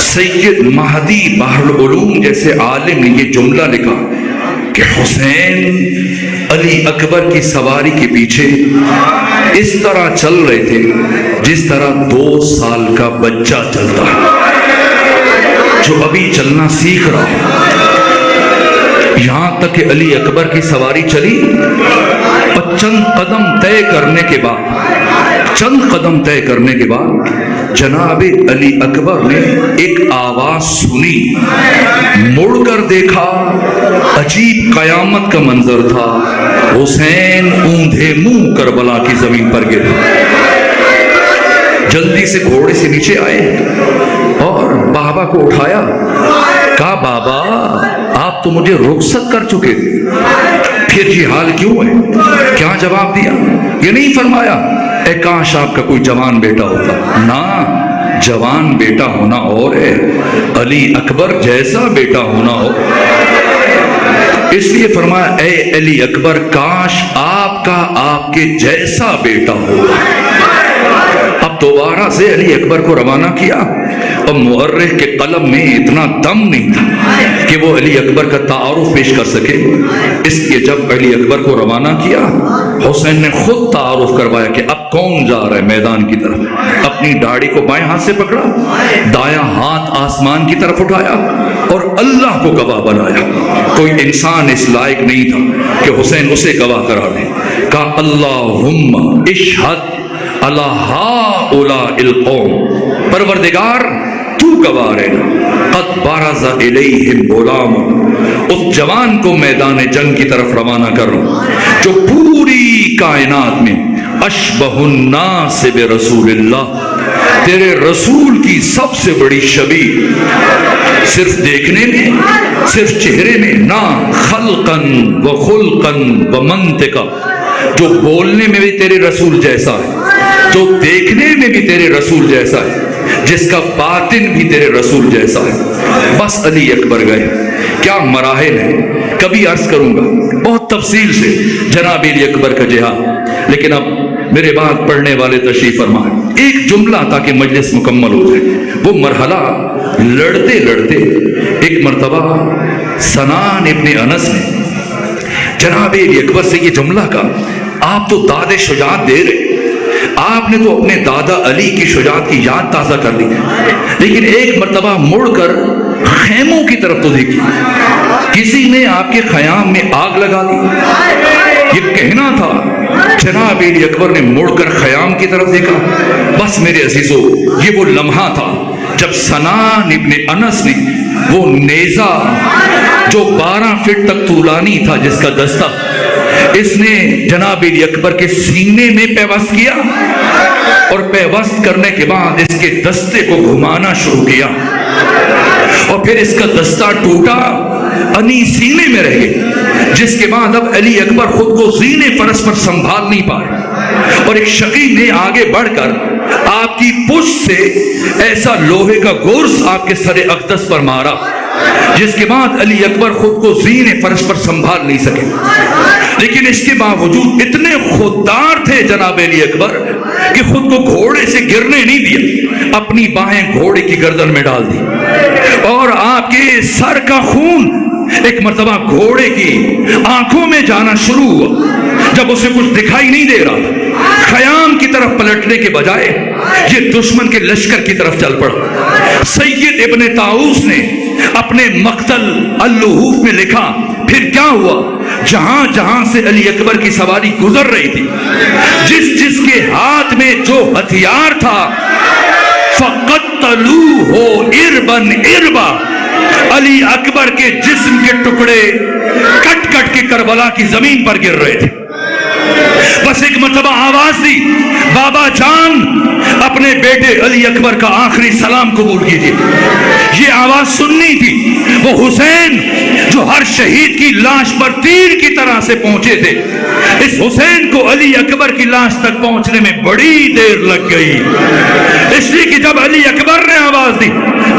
S1: سید مہدی بحر العلوم جیسے عالم نے یہ جملہ لکھا کہ حسین علی اکبر کی سواری کے پیچھے اس طرح چل رہے تھے جس طرح 2 سال کا بچہ چلتا ہے جو ابھی چلنا سیکھ رہا ہے. یہاں تک کہ علی اکبر کی سواری چلی اور چند قدم طے کرنے کے بعد جناب علی اکبر نے ایک آواز سنی، مڑ کر دیکھا، عجیب قیامت کا منظر تھا. حسین اوندھے منہ کربلا کی زمین پر گر، جلدی سے گھوڑے سے نیچے آئے اور بابا کو اٹھایا. کہا بابا آپ تو مجھے رخصت کر چکے تھے، پھر یہ حال کیوں ہے؟ کیا جواب دیا؟ یہ نہیں فرمایا اے کاش آپ کا کوئی جوان بیٹا ہوتا. نہ، جوان بیٹا ہونا اور ہے، علی اکبر جیسا بیٹا ہونا ہو. اس لیے فرمایا اے علی اکبر کاش آپ کا آپ کے جیسا بیٹا ہو. اب دوبارہ سے علی اکبر کو روانہ کیا اور مورخ کے قلم میں اتنا دم نہیں تھا کہ وہ علی اکبر کا تعارف پیش کر سکے. اس لیے جب علی اکبر کو روانہ کیا، حسین نے خود تعارف کروایا کہ اب کون جا رہا ہے میدان کی طرف. اپنی داڑھی کو بائیں ہاتھ سے پکڑا، دایاں ہاتھ آسمان کی طرف اٹھایا اور اللہ کو گواہ بنایا. کوئی انسان اس لائق نہیں تھا کہ حسین اسے گواہ کرا دے. کہا اللہم اشہد علی ہؤلاء القوم، پروردگار تو گواہ رہنا، قد برز الیہم غلام، اس جوان کو میدان جنگ کی طرف روانہ کر رہا ہوں جو پوری کائنات میں اشبہ الناس برسول اللہ، تیرے رسول کی سب سے بڑی شبیہ، صرف دیکھنے میں، صرف چہرے میں نہ، خلقن و خلقن و منطقا، جو بولنے میں بھی تیرے رسول جیسا ہے، جو دیکھنے میں بھی تیرے رسول جیسا ہے، جس کا باطن بھی تیرے رسول جیسا ہے. بس علی اکبر گئے. کیا مراحل ہیں، کبھی عرض کروں گا بہت تفصیل سے جناب علی اکبر کا جہاد. لیکن اب میرے بعد پڑھنے والے تشریف فرمائیں. ایک جملہ تاکہ مجلس مکمل ہو جائے. وہ مرحلہ لڑتے لڑتے ایک مرتبہ سنان ابن انس نے جناب علی اکبر سے یہ جملہ کہا، آپ تو داد شجاعت دے رہے، آپ نے تو اپنے دادا علی کی شجاعت کی یاد تازہ کر دی، لیکن ایک مرتبہ مڑ کر خیموں کی طرف تو دیکھی، کسی نے آپ کے خیام میں آگ لگا دی. یہ کہنا تھا. جناب علی اکبر نے مڑ کر خیام کی طرف دیکھا. بس میرے عزیزو، یہ وہ لمحہ تھا جب سنان ابن انس نے وہ نیزہ جو 12 فٹ تک طولانی تھا، جس کا دستہ اس نے جناب علی اکبر کے سینے میں پیوست کیا اور پیوست کرنے کے بعد اس کے دستے کو گھمانا شروع کیا اور پھر اس کا دستہ ٹوٹا، انی سینے میں رہ گئے، جس کے بعد اب علی اکبر خود کو زینے فرس پر سنبھال نہیں پائے اور ایک شقی نے آگے بڑھ کر آپ کی پشت سے ایسا لوہے کا گرز آپ کے سر اقدس پر مارا، جس کے بعد علی اکبر خود کو زینے فرس پر سنبھال نہیں سکے. لیکن اس کے باوجود اتنے خوددار تھے جناب علی اکبر کہ خود کو گھوڑے سے گرنے نہیں دیا، اپنی باہیں گھوڑے کی گردن میں ڈال دی اور آپ کے سر کا خون ایک مرتبہ گھوڑے کی آنکھوں میں جانا شروع ہوا. جب اسے کچھ دکھائی نہیں دے رہا تھا، خیام کی طرف پلٹنے کے بجائے یہ دشمن کے لشکر کی طرف چل پڑا. سید ابن طاؤس نے اپنے مقتل اللحوف میں لکھا، پھر کیا ہوا، جہاں جہاں سے علی اکبر کی سواری گزر رہی تھی، جس جس کے ہاتھ میں جو ہتھیار تھا، فَقَتَّلُوهُ إِرْبًا إِرْبًا، علی اکبر کے جسم کے ٹکڑے کٹ کٹ کے کربلا کی زمین پر گر رہے تھے. بس ایک مرتبہ آواز دی، بابا جان اپنے بیٹے علی اکبر کا آخری سلام قبول کیجیے۔ یہ آواز سننی تھی، وہ حسین جو ہر شہید کی لاش پر تیر کی طرح سے پہنچے تھے، اس حسین کو علی اکبر کی لاش تک پہنچنے میں بڑی دیر لگ گئی، اس لیے کہ جب علی اکبر نے آواز دی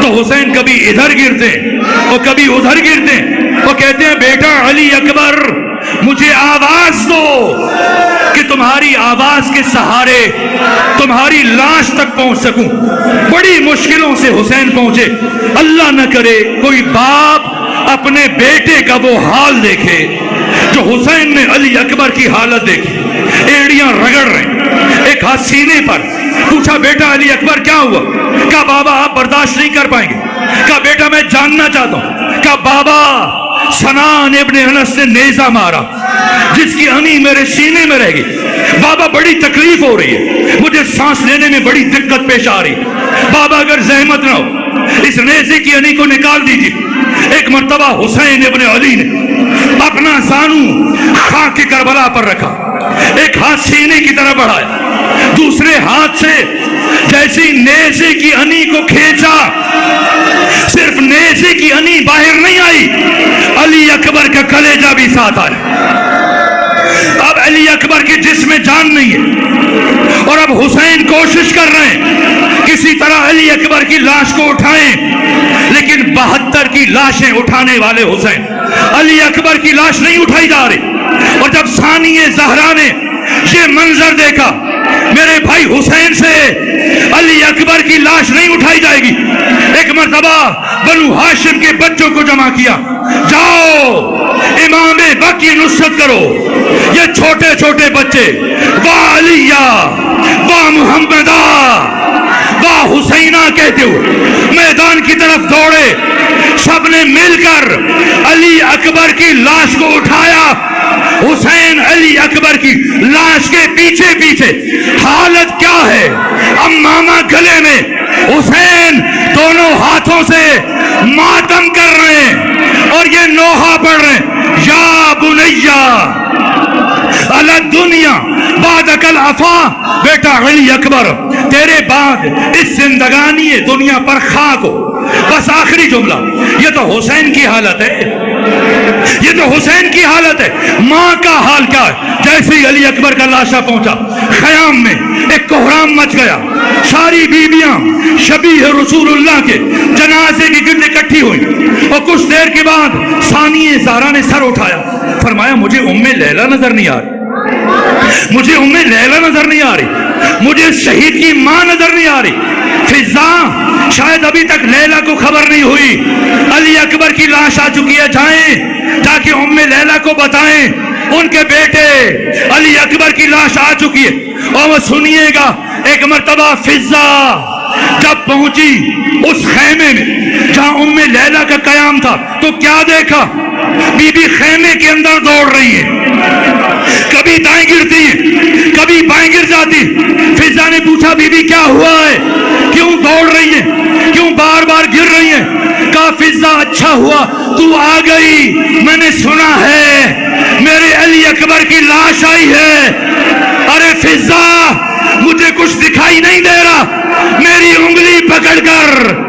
S1: تو حسین کبھی ادھر گرتے اور کبھی ادھر گرتے، وہ کہتے ہیں بیٹا علی اکبر مجھے آواز دو کہ تمہاری آواز کے سہارے تمہاری لاش تک پہنچ سکوں۔ بڑی مشکلوں سے حسین پہنچے۔ اللہ نہ کرے کوئی باپ اپنے بیٹے کا وہ حال دیکھے جو حسین نے علی اکبر کی حالت دیکھی، ایڑیاں رگڑ رہے، ایک ہاتھ سینے پر۔ پوچھا بیٹا علی اکبر کیا ہوا؟ کہا بابا آپ برداشت نہیں کر پائیں گے۔ کہا بیٹا میں جاننا چاہتا ہوں۔ کہا بابا سنان ابن انس نے نیزہ مارا جس کی انی میرے سینے میں رہ گئی۔ بابا بڑی تکلیف ہو رہی ہے، مجھے سانس لینے میں بڑی دقت پیش آ رہی ہے، بابا اگر زحمت نہ ہو اس نیزے کی انی کو نکال دیجیے۔ ایک مرتبہ حسین ابن علی نے اپنا زانو خاک کربلا پر رکھا، ایک ہاتھ سینے کی طرف بڑھایا، دوسرے ہاتھ سے جیسی نیزے کی انی کو کھینچا، صرف نیزے کی انی باہر نہیں آئی، علی اکبر کا کلیجہ بھی ساتھ آیا۔ اب علی اکبر کے جسم میں جان نہیں ہے اور اب حسین کوشش کر رہے ہیں کسی طرح علی اکبر کی لاش کو اٹھائیں، لیکن 72 کی لاشیں اٹھانے والے حسین، علی اکبر کی لاش نہیں اٹھائی جا رہی۔ اور جب ثانیہ زہرا نے یہ منظر دیکھا میرے بھائی حسین سے علی اکبر کی لاش نہیں اٹھائی جائے گی، ایک مرتبہ بنو ہاشم کے بچوں کو جمع کیا، جاؤ امام وقت کی نصرت کرو۔ یہ چھوٹے چھوٹے بچے واہ علیہ واہ محمدہ واہ حسینہ کہتے ہوئے میدان کی طرف دوڑے، سب نے مل کر علی اکبر کی لاش کو اٹھایا۔ حسین علی اکبر کی لاش کے پیچھے پیچھے، حالت کیا ہے، امامہ گلے میں، حسین دونوں ہاتھوں سے ماتم کر رہے ہیں اور یہ نوحہ پڑھ رہے ہیں، یا بنیہ علی دنیا بعدک العفا، بیٹا علی اکبر تیرے بعد اس زندگانی دنیا پر خاک ہو۔ بس آخری جملہ، یہ تو حسین کی حالت ہے، یہ تو حسین کی حالت ہے۔ ماں کا حال کیا ہے؟ جیسے ہی علی اکبر کا لاشا پہنچا، خیام میں ایک کوہرام مچ گیا، ساری بیویاں شبیہ رسول اللہ کے جنازے کی گرد اکٹھی ہوئی اور کچھ دیر کے بعد ثانیہ زہرا نے سر اٹھایا، فرمایا مجھے ام لیلہ نظر نہیں آ رہی، مجھے ام لیلہ نظر نہیں آ رہی، مجھے شہید کی ماں نظر نہیں آ رہی۔ فضا شاید ابھی تک لیلہ کو خبر نہیں ہوئی، علی اکبر کی لاش آ چکی ہے، جائیں تاکہ ام لیلہ کو بتائیں ان کے بیٹے علی اکبر کی لاش آ چکی ہے۔ اور وہ سنیے گا، ایک مرتبہ فضا جب پہنچی اس خیمے میں جہاں ام لیلہ کا قیام تھا تو کیا دیکھا؟ بی بی خیمے کے اندر دوڑ رہی ہے، کبھی دائیں گرتی ہے کبھی بائیں گر جاتی۔ فضا نے پوچھا بی بی کیا ہوا ہے، کیوں دوڑ رہی ہے، کیوں بار بار گر رہی ہے؟ کہا فضا اچھا ہوا تو آ گئی، میں نے سنا ہے میرے علی اکبر کی لاش آئی ہے۔ ارے فضا مجھے کچھ دکھائی نہیں دے رہا، میری انگلی پکڑ کر